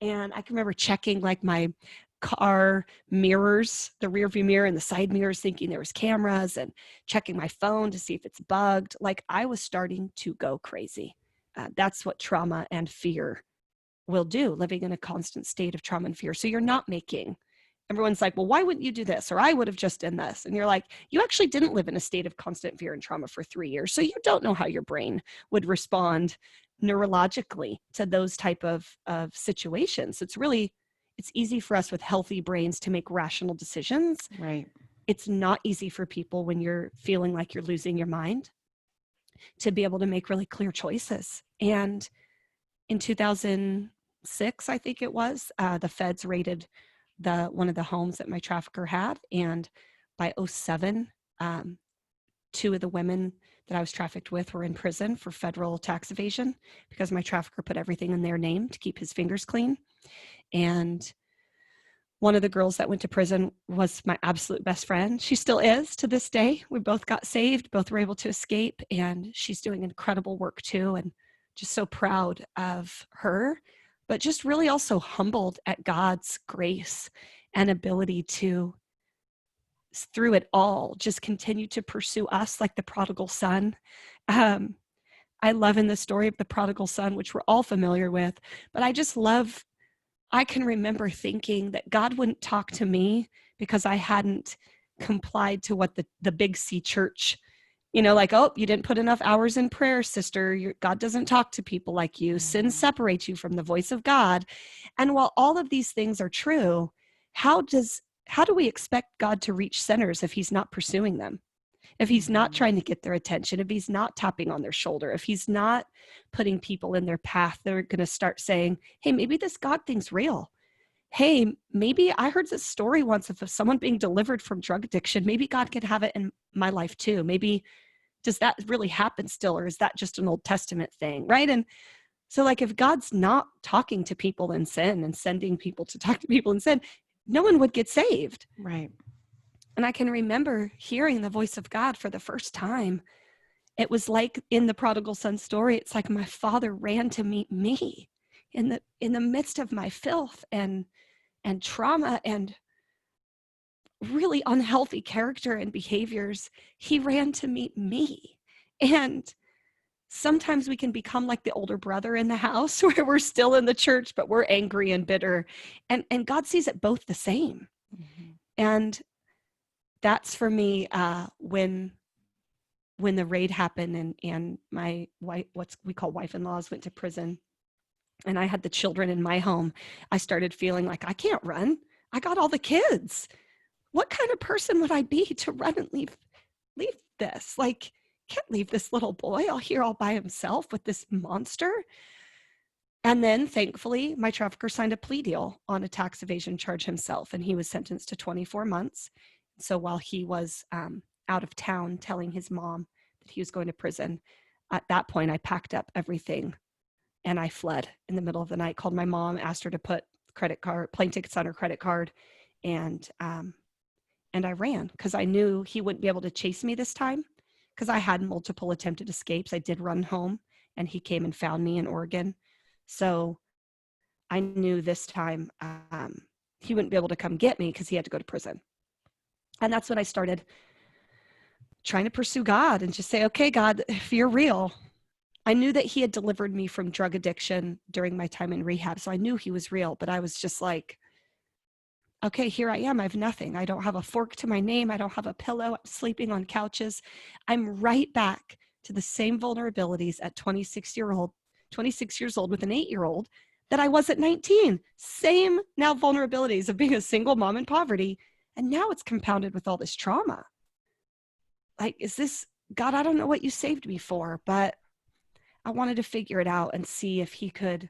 B: And I can remember checking like my car mirrors, the rear view mirror and the side mirrors, thinking there was cameras, and checking my phone to see if it's bugged. Like I was starting to go crazy. That's what trauma and fear will do, living in a constant state of trauma and fear. So you're not making, everyone's like, well, why wouldn't you do this? Or I would have just done this. And you're like, you actually didn't live in a state of constant fear and trauma for 3 years. So you don't know how your brain would respond neurologically to those type of situations. It's easy for us with healthy brains to make rational decisions.
A: Right.
B: It's not easy for people when you're feeling like you're losing your mind to be able to make really clear choices. And in 2006, I think it was, the feds raided one of the homes that my trafficker had. And by 2007, 2 of the women that I was trafficked with were in prison for federal tax evasion because my trafficker put everything in their name to keep his fingers clean. And one of the girls that went to prison was my absolute best friend. She still is to this day. We both got saved, both were able to escape, and she's doing incredible work too. And just so proud of her, but just really also humbled at God's grace and ability to, through it all, just continue to pursue us like the prodigal son. I love in the story of the prodigal son, which we're all familiar with, but I can remember thinking that God wouldn't talk to me because I hadn't complied to what the Big C church You know, like, oh, you didn't put enough hours in prayer, sister. God doesn't talk to people like you. Sin separates you from the voice of God. And while all of these things are true, how do we expect God to reach sinners if he's not pursuing them? If he's not trying to get their attention, if he's not tapping on their shoulder, if he's not putting people in their path, they're going to start saying, hey, maybe this God thing's real. Hey, maybe I heard this story once of someone being delivered from drug addiction. Maybe God could have it in my life too. Maybe does that really happen still, or is that just an Old Testament thing, right? And so, like, if God's not talking to people in sin and sending people to talk to people in sin, no one would get saved.
A: Right.
B: And I can remember hearing the voice of God for the first time. It was like in the prodigal son story, it's like my father ran to meet me in the midst of my filth and trauma and really unhealthy character and behaviors. He ran to meet me. And sometimes we can become like the older brother in the house where we're still in the church, but we're angry and bitter. And God sees it both the same. Mm-hmm. And that's for me when the raid happened and my wife, what we call wife-in-laws, went to prison, and I had the children in my home, I started feeling like I can't run. I got all the kids. What kind of person would I be to run and leave this? Like, can't leave this little boy out here all by himself with this monster. And then thankfully, my trafficker signed a plea deal on a tax evasion charge himself, and he was sentenced to 24 months. So while he was out of town telling his mom that he was going to prison, at that point, I packed up everything and I fled in the middle of the night, called my mom, asked her to put plane tickets on her credit card, and I ran because I knew he wouldn't be able to chase me this time because I had multiple attempted escapes. I did run home and he came and found me in Oregon. So I knew this time he wouldn't be able to come get me because he had to go to prison. And that's when I started trying to pursue God and just say, okay, God, if you're real. I knew that he had delivered me from drug addiction during my time in rehab. So I knew he was real, but I was just like, okay, here I am. I have nothing. I don't have a fork to my name. I don't have a pillow. I'm sleeping on couches. I'm right back to the same vulnerabilities at 26 years old with an 8-year-old that I was at 19. Same now vulnerabilities of being a single mom in poverty. And now it's compounded with all this trauma. Like, is this, God, I don't know what you saved me for, but I wanted to figure it out and see if he could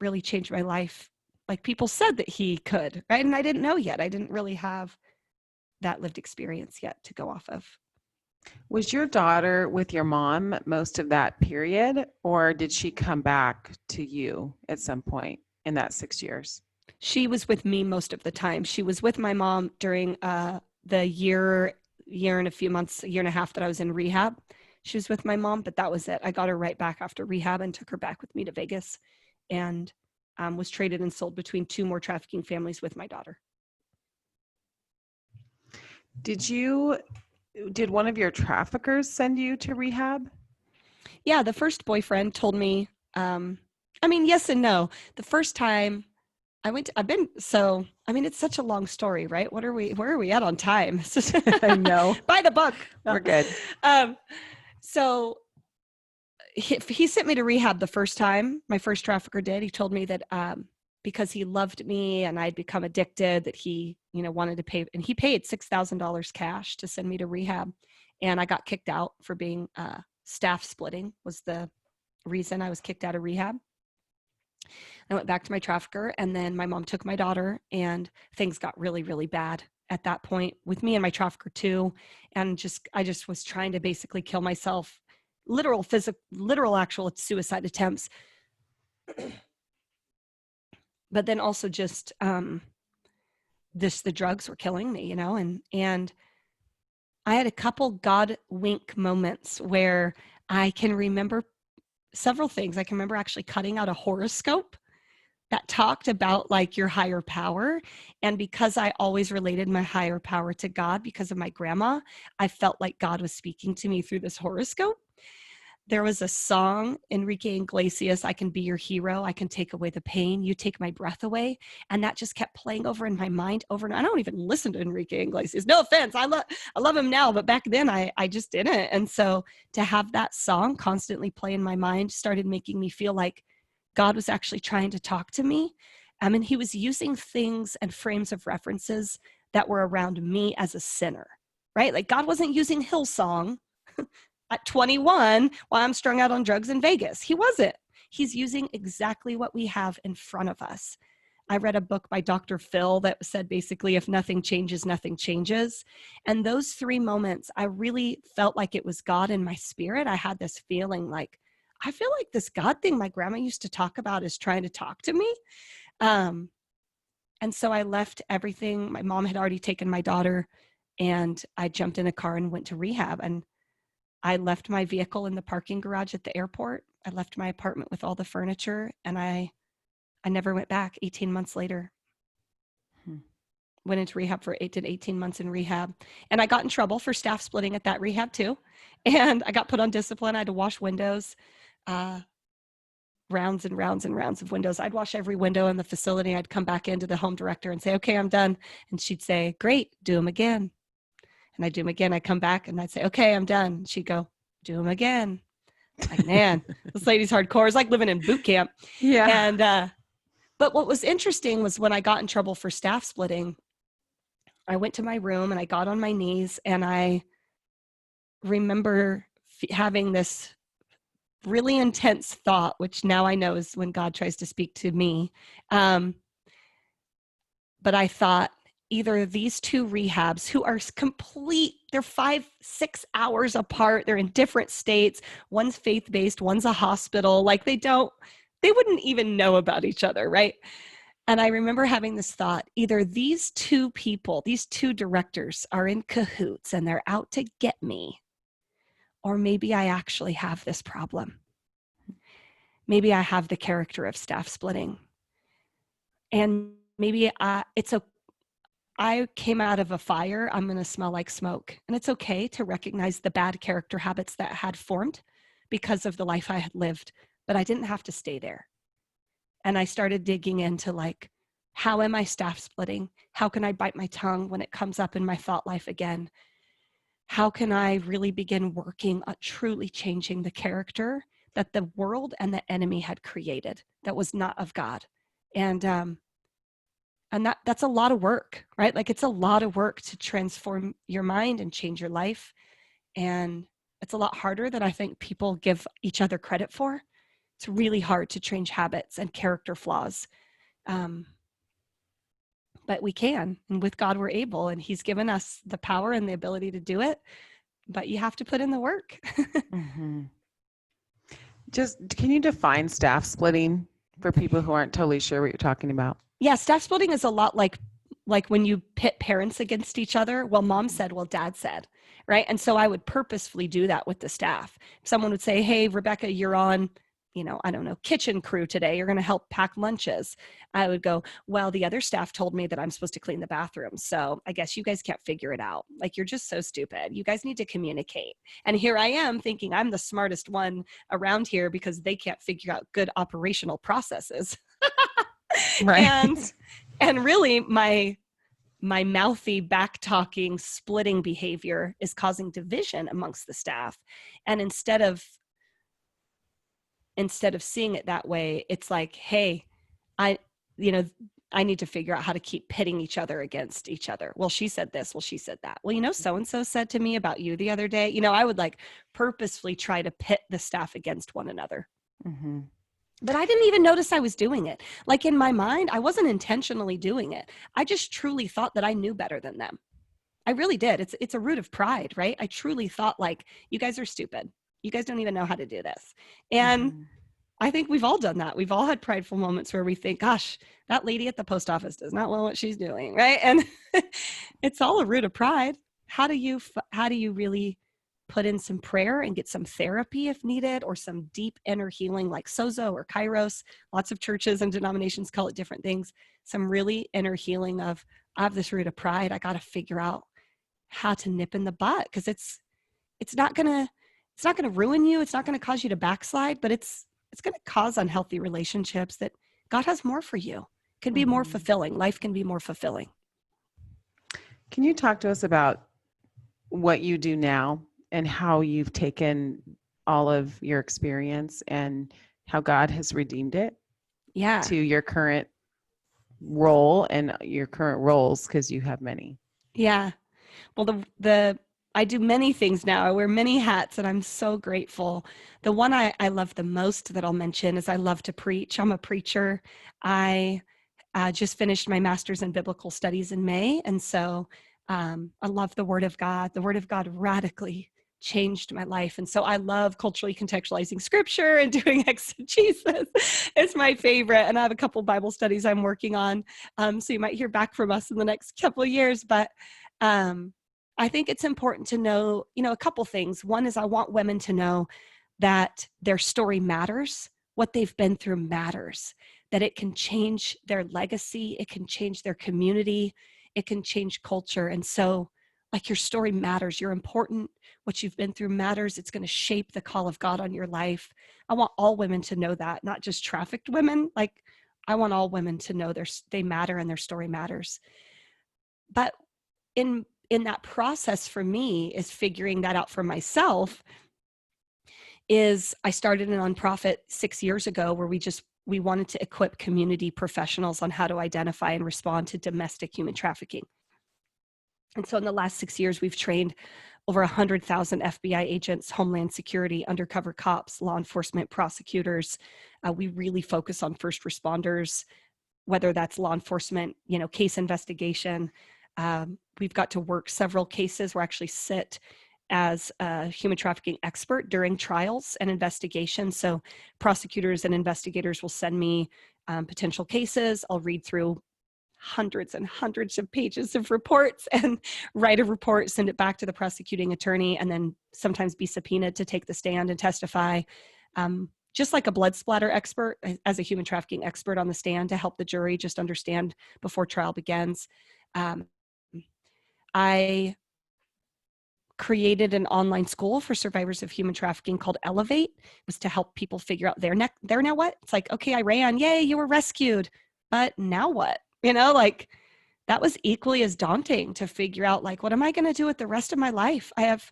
B: really change my life like people said that he could, right? And I didn't know yet. I didn't really have that lived experience yet to go off of.
A: Was your daughter with your mom most of that period, or did she come back to you at some point in that 6 years?
B: She was with me most of the time. She was with my mom during the year and a few months, a year and a half that I was in rehab. She was with my mom, but that was it. I got her right back after rehab and took her back with me to Vegas, and was traded and sold between 2 more trafficking families with my daughter.
A: Did one of your traffickers send you to rehab?
B: Yeah, the first boyfriend told me, yes and no. The first time it's such a long story, right? Where are we at on time?
A: I know.
B: By the book.
A: We're good.
B: So he sent me to rehab the first time. My first trafficker did. He told me that because he loved me and I'd become addicted, that he, wanted to pay, and he paid $6,000 cash to send me to rehab. And I got kicked out for being staff splitting was the reason I was kicked out of rehab. I went back to my trafficker, and then my mom took my daughter, and things got really, really bad at that point with me and my trafficker too. And I just was trying to basically kill myself. Literal actual suicide attempts. But then also just the drugs were killing me, and I had a couple God wink moments where I can remember several things. I can remember actually cutting out a horoscope that talked about like your higher power. And because I always related my higher power to God because of my grandma, I felt like God was speaking to me through this horoscope. there was a song, Enrique Iglesias, I Can Be Your Hero, I Can Take Away the Pain, You Take My Breath Away. And that just kept playing over in my mind over and I don't even listen to Enrique Iglesias. No offense. I love him now, but back then I just didn't. And so to have that song constantly play in my mind started making me feel like God was actually trying to talk to me. And he was using things and frames of references that were around me as a sinner, right? Like God wasn't using Hillsong at 21 while I'm strung out on drugs in Vegas. He wasn't. He's using exactly what we have in front of us. I read a book by Dr. Phil that said basically, if nothing changes, nothing changes. And those 3 moments, I really felt like it was God in my spirit. I had this feeling like, I feel like this God thing my grandma used to talk about is trying to talk to me. And so I left everything. My mom had already taken my daughter and I jumped in a car and went to rehab. And I left my vehicle in the parking garage at the airport. I left my apartment with all the furniture and I never went back. 18 months later, went into rehab for 18 months in rehab. And I got in trouble for staff splitting at that rehab too. And I got put on discipline. I had to wash windows, rounds and rounds and rounds of windows. I'd wash every window in the facility. I'd come back into the home director and say, okay, I'm done. And she'd say, great, do them again. And I'd do them again. I'd come back and I'd say, okay, I'm done. She'd go, do them again. Like, man, this lady's hardcore. It's like living in boot camp.
A: Yeah.
B: And, but what was interesting was when I got in trouble for staff splitting, I went to my room and I got on my knees and I remember having this really intense thought, which now I know is when God tries to speak to me. But I thought either these 2 rehabs who are complete, they're 5-6 hours apart. They're in different states. One's faith-based, one's a hospital. Like they wouldn't even know about each other. Right. And I remember having this thought, either these 2 people, these 2 directors are in cahoots and they're out to get me, or maybe I actually have this problem. Maybe I have the character of staff splitting. And maybe I came out of a fire, I'm going to smell like smoke. And it's okay to recognize the bad character habits that had formed because of the life I had lived, but I didn't have to stay there. And I started digging into like, how am I staff splitting? How can I bite my tongue when it comes up in my thought life again? How can I really begin working on truly changing the character that the world and the enemy had created that was not of God? And that's a lot of work, right? Like it's a lot of work to transform your mind and change your life. And it's a lot harder than I think people give each other credit for. It's really hard to change habits and character flaws. But we can, and with God, we're able, and he's given us the power and the ability to do it, but you have to put in the work.
A: Mm-hmm. Just, can you define staff splitting for people who aren't totally sure what you're talking about?
B: Yeah, staff splitting is a lot like when you pit parents against each other. Well, mom said, well, dad said, right? And so I would purposefully do that with the staff. Someone would say, hey, Rebecca, you're on, I don't know, kitchen crew today. You're going to help pack lunches. I would go, well, the other staff told me that I'm supposed to clean the bathroom. So I guess you guys can't figure it out. Like, you're just so stupid. You guys need to communicate. And here I am thinking I'm the smartest one around here because they can't figure out good operational processes.
A: Right.
B: And really my mouthy, back-talking, splitting behavior is causing division amongst the staff. And instead of seeing it that way, it's like, hey, I need to figure out how to keep pitting each other against each other. Well, she said this. Well, she said that. Well, so-and-so said to me about you the other day. I would like purposefully try to pit the staff against one another. Mm-hmm. But I didn't even notice I was doing it. Like in my mind, I wasn't intentionally doing it. I just truly thought that I knew better than them. I really did. It's a root of pride, right? I truly thought like, you guys are stupid. You guys don't even know how to do this. And I think we've all done that. We've all had prideful moments where we think, gosh, that lady at the post office does not know what she's doing, right? And it's all a root of pride. How do you really put in some prayer and get some therapy if needed, or some deep inner healing like sozo or kairos? Lots of churches and denominations call it different things. Some really inner healing of, I have this root of pride. I got to figure out how to nip in the butt, because it's not going to it's not going to ruin you. It's not going to cause you to backslide, but it's going to cause unhealthy relationships that God has more for you. It can be more fulfilling. Life can be more fulfilling.
A: Can you talk to us about what you do now and how you've taken all of your experience and how God has redeemed it to your current role and your current roles, because you have many?
B: Yeah. Well, I do many things now. I wear many hats, and I'm so grateful. The one I love the most that I'll mention is I love to preach. I'm a preacher. I just finished my master's in biblical studies in May, and so I love the Word of God. The Word of God radically changed my life, and so I love culturally contextualizing Scripture and doing exegesis. It's my favorite, and I have a couple Bible studies I'm working on, so you might hear back from us in the next couple of years, but I think it's important to know, a couple things. One is I want women to know that their story matters, what they've been through matters, that it can change their legacy, it can change their community, it can change culture. And so, like, your story matters, you're important, what you've been through matters, it's going to shape the call of God on your life. I want all women to know that, not just trafficked women. Like, I want all women to know they matter and their story matters. But in that process for me is figuring that out for myself. Is I started a nonprofit 6 years ago where we wanted to equip community professionals on how to identify and respond to domestic human trafficking. And so in the last 6 years, we've trained over 100,000 FBI agents, Homeland Security, undercover cops, law enforcement, prosecutors. We really focus on first responders, whether that's law enforcement, case investigation. We've got to work several cases where I actually sit as a human trafficking expert during trials and investigations. So prosecutors and investigators will send me potential cases. I'll read through hundreds and hundreds of pages of reports and write a report, send it back to the prosecuting attorney, and then sometimes be subpoenaed to take the stand and testify. Just like a blood splatter expert, as a human trafficking expert on the stand to help the jury just understand before trial begins. I created an online school for survivors of human trafficking called Elevate. It was to help people figure out their now what? It's like, okay, I ran, yay, you were rescued, but now what? That was equally as daunting to figure out, like, what am I going to do with the rest of my life? I have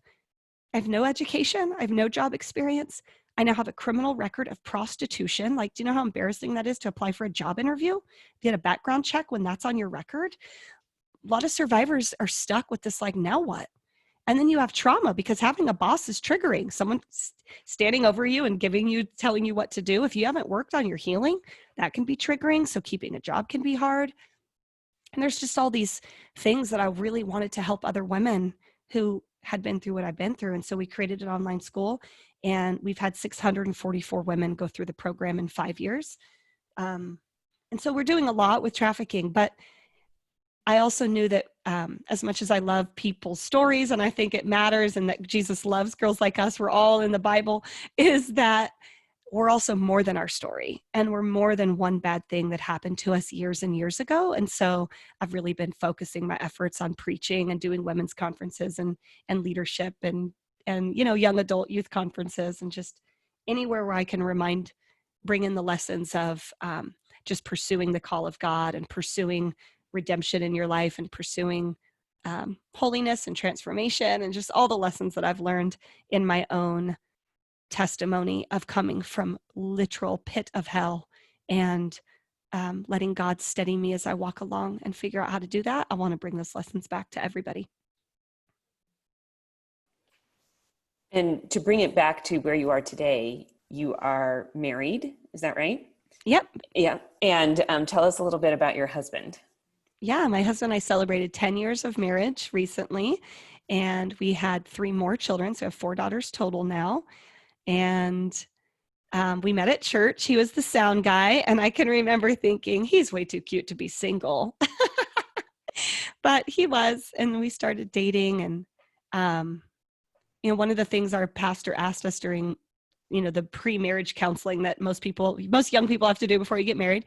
B: no education. I have no job experience. I now have a criminal record of prostitution. Like, do you know how embarrassing that is to apply for a job interview? Get a background check when that's on your record? A lot of survivors are stuck with this, like, now what? And then you have trauma because having a boss is triggering. Someone standing over you and telling you what to do. If you haven't worked on your healing, that can be triggering. So keeping a job can be hard. And there's just all these things that I really wanted to help other women who had been through what I've been through. And so we created an online school, and we've had 644 women go through the program in 5 years. And so we're doing a lot with trafficking, but I also knew that as much as I love people's stories, and I think it matters, and that Jesus loves girls like us, we're all in the Bible, is that we're also more than our story, and we're more than one bad thing that happened to us years and years ago. And so I've really been focusing my efforts on preaching and doing women's conferences and leadership and young adult youth conferences, and just anywhere where I can bring in the lessons of just pursuing the call of God and pursuing redemption in your life and pursuing holiness and transformation, and just all the lessons that I've learned in my own testimony of coming from literal pit of hell, and letting God steady me as I walk along and figure out how to do that. I want to bring those lessons back to everybody.
C: And to bring it back to where you are today, you are married, is that right?
B: Yep.
C: Yeah. And tell us a little bit about your husband.
B: Yeah, my husband and I celebrated 10 years of marriage recently, and we had 3 more children. So we have 4 daughters total now. And we met at church. He was the sound guy, and I can remember thinking, he's way too cute to be single. But he was, and we started dating. And, one of the things our pastor asked us during, the pre-marriage counseling that most young people have to do before you get married,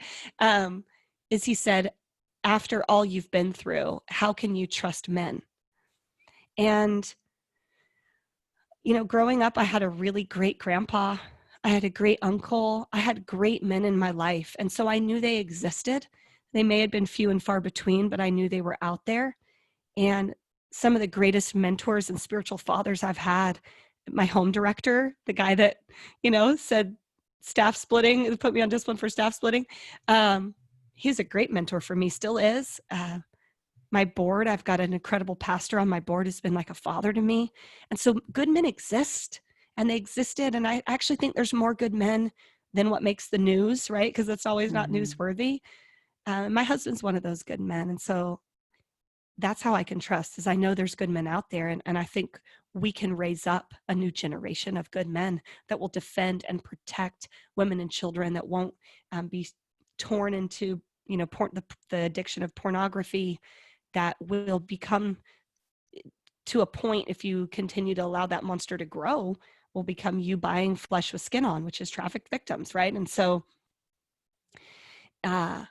B: is he said, after all you've been through, how can you trust men? And growing up, I had a really great grandpa. I had a great uncle. I had great men in my life. And so I knew they existed. They may have been few and far between, but I knew they were out there. And some of the greatest mentors and spiritual fathers I've had, my home director, the guy that, said staff splitting, put me on discipline for staff splitting. He's a great mentor for me, still is. My board, I've got an incredible pastor on my board who's been like a father to me. And so good men exist, and they existed. And I actually think there's more good men than what makes the news, right? Because it's always not newsworthy. My husband's one of those good men. And so that's how I can trust, is I know there's good men out there. And I think we can raise up a new generation of good men that will defend and protect women and children, that won't be torn into, the addiction of pornography, that will become, to a point, if you continue to allow that monster to grow, will become you buying flesh with skin on, which is trafficked victims, right? And so I'm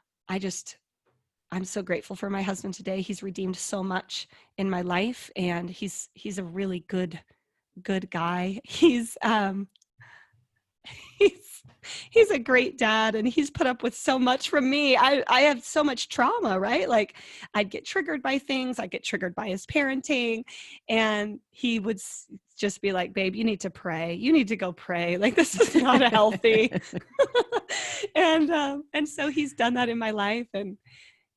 B: so grateful for my husband today. He's redeemed so much in my life, and he's a really good guy. He's a great dad, and he's put up with so much from me. I have so much trauma, right? Like, I'd get triggered by things. I'd get triggered by his parenting, and he would just be like, babe, you need to pray. You need to go pray. Like, this is not healthy. And so he's done that in my life. And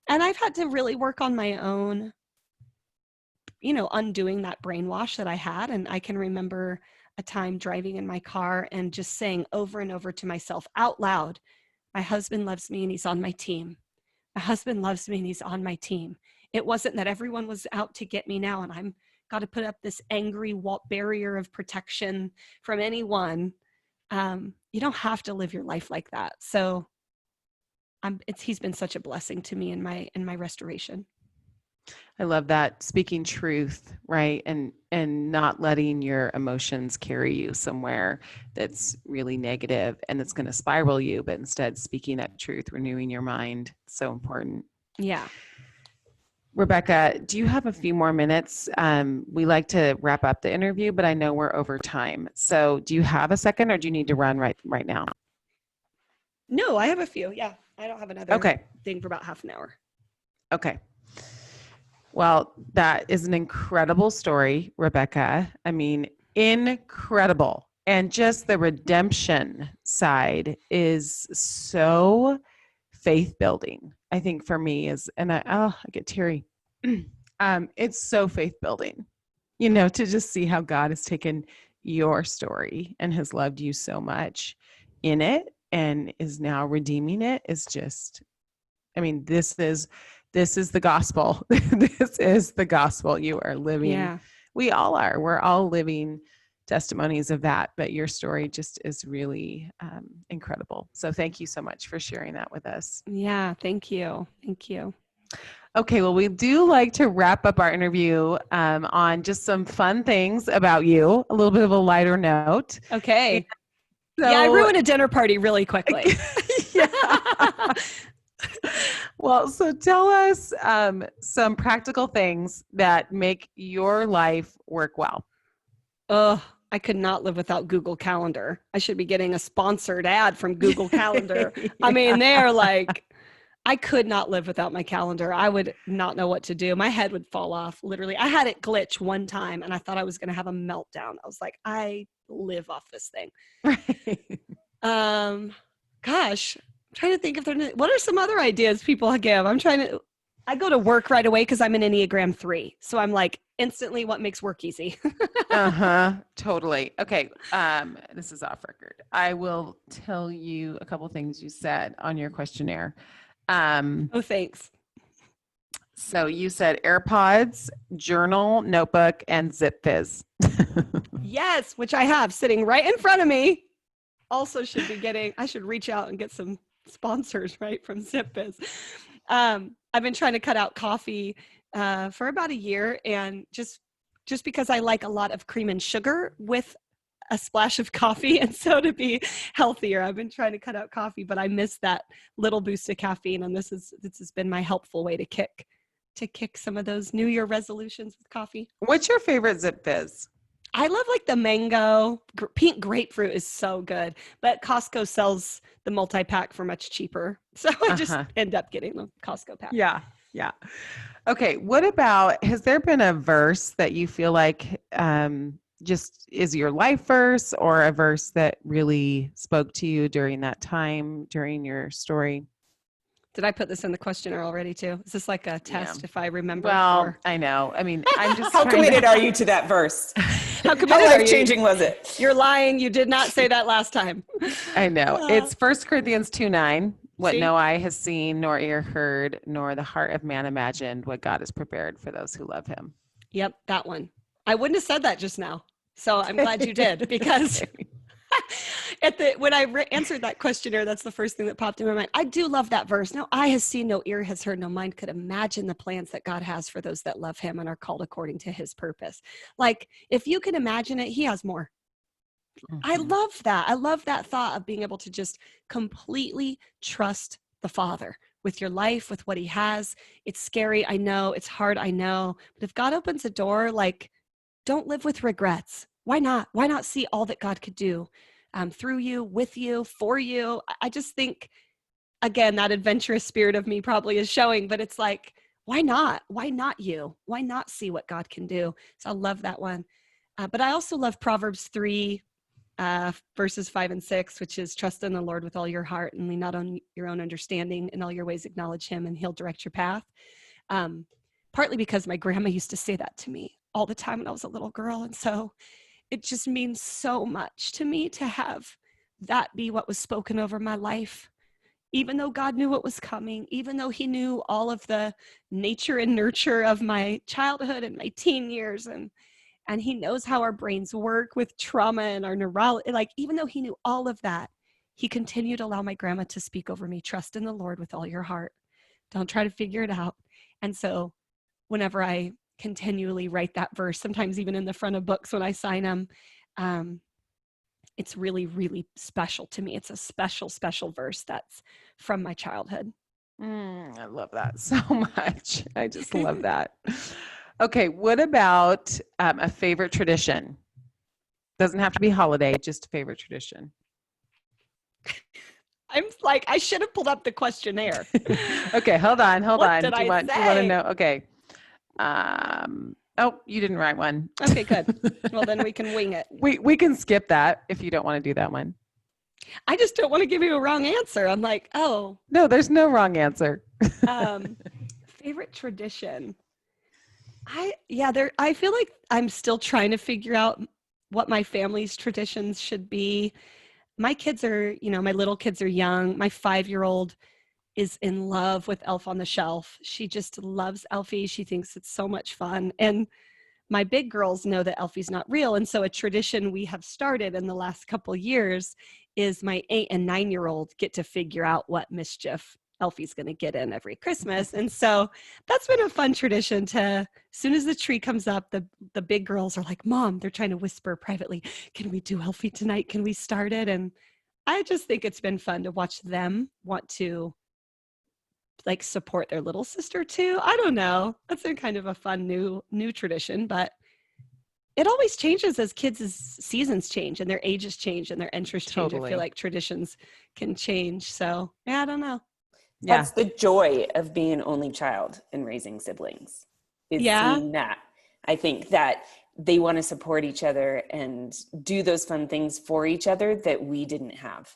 B: I've had to really work on my own, undoing that brainwash that I had. And I can remember a time driving in my car and just saying over and over to myself out loud, my husband loves me and he's on my team. My husband loves me and he's on my team. It wasn't that everyone was out to get me now, and I'm got to put up this angry barrier of protection from anyone. You don't have to live your life like that. So he's been such a blessing to me in my restoration.
A: I love that, speaking truth, right? And not letting your emotions carry you somewhere that's really negative and that's going to spiral you, but instead speaking that truth, renewing your mind. So important.
B: Yeah.
A: Rebecca, do you have a few more minutes? We like to wrap up the interview, but I know we're over time. So do you have a second, or do you need to run right now?
B: No, I have a few. Yeah. I don't have another thing for about half an hour.
A: Okay. Well, that is an incredible story, Rebecca. I mean, incredible. And just the redemption side is so faith building, I think, for me, I get teary. It's so faith building, to just see how God has taken your story and has loved you so much in it and is now redeeming it is just, this is the gospel. This is the gospel you are living.
B: Yeah.
A: We all are. We're all living testimonies of that, but your story just is really incredible. So thank you so much for sharing that with us.
B: Yeah. Thank you. Thank you.
A: Okay. Well, we do like to wrap up our interview on just some fun things about you, a little bit of a lighter note.
B: Okay. So, I ruined a dinner party really quickly.
A: Yeah. Well, so tell us some practical things that make your life work well.
B: I could not live without Google Calendar. I should be getting a sponsored ad from Google Calendar. Yeah. They're like, I could not live without my calendar. I would not know what to do. My head would fall off, literally. I had it glitch one time, and I thought I was going to have a meltdown. I was like, I live off this thing. Right. Gosh. Trying to think what are some other ideas people give? I go to work right away because I'm an Enneagram 3. So I'm like, instantly, what makes work easy?
A: Totally. Okay. This is off record. I will tell you a couple things you said on your questionnaire.
B: Oh, thanks.
A: So you said AirPods, journal, notebook, and Zip Fizz.
B: Yes, which I have sitting right in front of me. Also I should reach out and get some sponsors, right, from Zip Fizz. I've been trying to cut out coffee for about a year, and just because I like a lot of cream and sugar with a splash of coffee, and so to be healthier, I've been trying to cut out coffee, but I miss that little boost of caffeine, and this has been my helpful way to kick some of those New Year resolutions with coffee.
A: What's your favorite Zip Fizz?
B: I love like the mango. Pink grapefruit is so good, but Costco sells the multi-pack for much cheaper. So I just end up getting the Costco pack.
A: Yeah. Yeah. Okay. What about, has there been a verse that you feel like just is your life verse, or a verse that really spoke to you during that time, during your story?
B: Did I put this in the questionnaire already too? Is this like a test if I remember?
A: Well, I know. I mean, I'm just
C: How committed are you to that verse?
B: How committed
C: How
B: are you?
C: life-changing was it?
B: You're lying. You did not say that last time.
A: I know. It's 1 Corinthians 2:9. What
B: See?
A: no eye has seen, nor ear heard, nor the heart of man imagined, what God has prepared for those who love him.
B: Yep, that one. I wouldn't have said that just now. So I'm glad you did, because when I answered that questionnaire, that's the first thing that popped in my mind. I do love that verse. No eye has seen, no ear has heard, no mind could imagine the plans that God has for those that love him and are called according to his purpose. Like, if you can imagine it, he has more. I love that. I love that thought of being able to just completely trust the Father with your life, with what he has. It's scary, I know. It's hard, I know. But if God opens a door, like, don't live with regrets. Why not? Why not see all that God could do through you, with you, for you? I just think, again, that adventurous spirit of me probably is showing, but it's like, why not? Why not you? Why not see what God can do? So I love that one. But I also love Proverbs 3, verses 5 and 6, which is trust in the Lord with all your heart and lean not on your own understanding. In all your ways acknowledge him and he'll direct your path. Partly because my grandma used to say that to me all the time when I was a little girl. And so it just means so much to me to have that be what was spoken over my life. Even though God knew what was coming, even though he knew all of the nature and nurture of my childhood and my teen years, and he knows how our brains work with trauma and our neurology. Like, even though he knew all of that, he continued to allow my grandma to speak over me. Trust in the Lord with all your heart. Don't try to figure it out. And so whenever I continually write that verse, sometimes even in the front of books when I sign them, it's really, really special to me. It's a special, special verse that's from my childhood.
A: I love that so much. I just love that. Okay, what about a favorite tradition? Doesn't have to be holiday, just a favorite tradition.
B: I'm like, I should have pulled up the questionnaire.
A: Okay, hold on.
B: What
A: Do
B: did
A: you
B: I
A: want
B: say?
A: to know? Okay. Oh, you didn't write one.
B: Okay, good. Well, then we can wing it.
A: We can skip that if you don't want to do that one.
B: I just don't want to give you a wrong answer. I'm like, oh.
A: No, there's no wrong answer.
B: Favorite tradition. I feel like I'm still trying to figure out what my family's traditions should be. My kids are, my little kids are young. My 5-year-old is in love with Elf on the Shelf. She just loves Elfie. She thinks it's so much fun. And my big girls know that Elfie's not real. And so a tradition we have started in the last couple years is my 8 and 9-year-old get to figure out what mischief Elfie's going to get in every Christmas. And so that's been a fun tradition to, as soon as the tree comes up, the big girls are like, Mom, they're trying to whisper privately, can we do Elfie tonight? Can we start it? And I just think it's been fun to watch them want to like support their little sister too. I don't know. That's been kind of a fun new tradition, but it always changes as kids' seasons change and their ages change and their interests change.
A: Totally.
B: I feel like traditions can change. So yeah, I don't know.
A: Yeah.
C: That's the joy of being an only child and raising siblings, is seeing that. I think that they want to support each other and do those fun things for each other that we didn't have.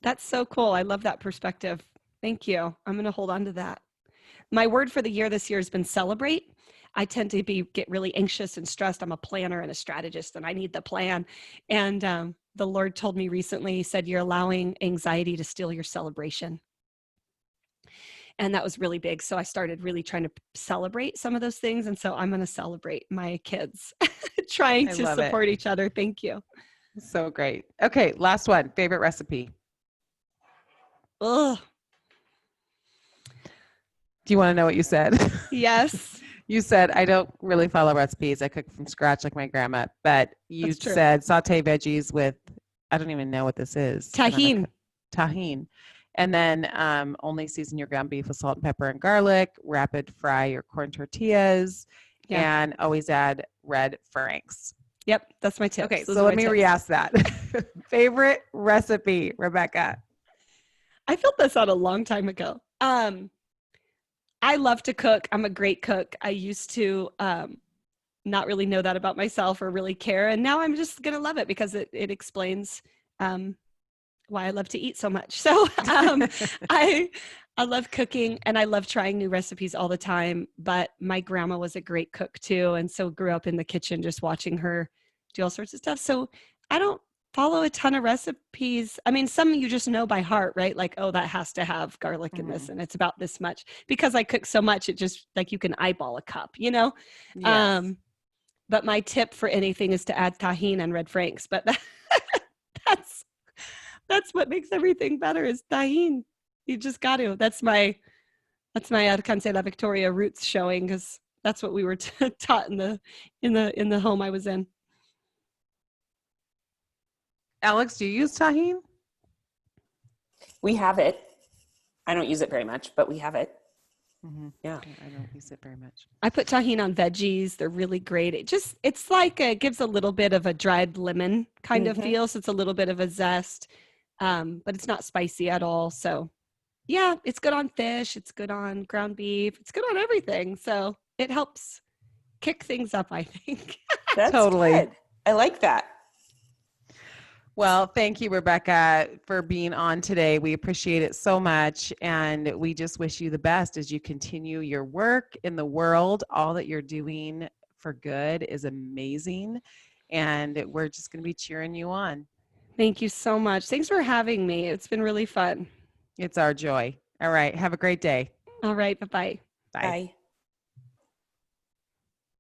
B: That's so cool. I love that perspective. Thank you. I'm going to hold on to that. My word for the year this year has been celebrate. I tend to get really anxious and stressed. I'm a planner and a strategist, and I need the plan. And the Lord told me recently, he said, you're allowing anxiety to steal your celebration. And that was really big. So I started really trying to celebrate some of those things. And so I'm going to celebrate my kids trying to support each other. Thank you.
A: So great. Okay, last one. Favorite recipe?
B: Ugh.
A: Do you want to know what you said?
B: Yes.
A: You said, I don't really follow recipes. I cook from scratch like my grandma. But you said saute veggies with, I don't even know what this is.
B: Tahini.
A: And then only season your ground beef with salt and pepper and garlic. Rapid fry your corn tortillas. Yeah. And always add red Franks.
B: Yep, that's my tip.
A: Okay, so let me re-ask that. Favorite recipe, Rebecca?
B: I filled this out a long time ago. I love to cook. I'm a great cook. I used to not really know that about myself or really care. And now I'm just going to love it because it explains why I love to eat so much. So I love cooking and I love trying new recipes all the time. But my grandma was a great cook too. And so grew up in the kitchen just watching her do all sorts of stuff. So I don't follow a ton of recipes. I mean, some you just know by heart, right? Like, oh, that has to have garlic in this and it's about this much. Because I cook so much, it just like you can eyeball a cup, you know?
A: Yes.
B: But my tip for anything is to add tahini and red franks. But that's what makes everything better is tahini. You just got to. That's my Alcance La Victoria roots showing because that's what we were taught in the home I was in.
A: Alex, do you use tahini?
C: We have it. I don't use it very much, but we have it.
A: Mm-hmm.
C: Yeah.
A: I don't use it very much.
B: I put tahini on veggies. They're really great. It's like it gives a little bit of a dried lemon kind of feel. So it's a little bit of a zest, but it's not spicy at all. So yeah, it's good on fish. It's good on ground beef. It's good on everything. So it helps kick things up, I think.
C: That's
A: totally
C: good. I like that.
A: Well, thank you, Rebecca, for being on today. We appreciate it so much. And we just wish you the best as you continue your work in the world. All that you're doing for good is amazing. And we're just going to be cheering you on.
B: Thank you so much. Thanks for having me. It's been really fun.
A: It's our joy. All right. Have a great day.
B: All right. Bye-bye.
A: Bye.
C: Bye.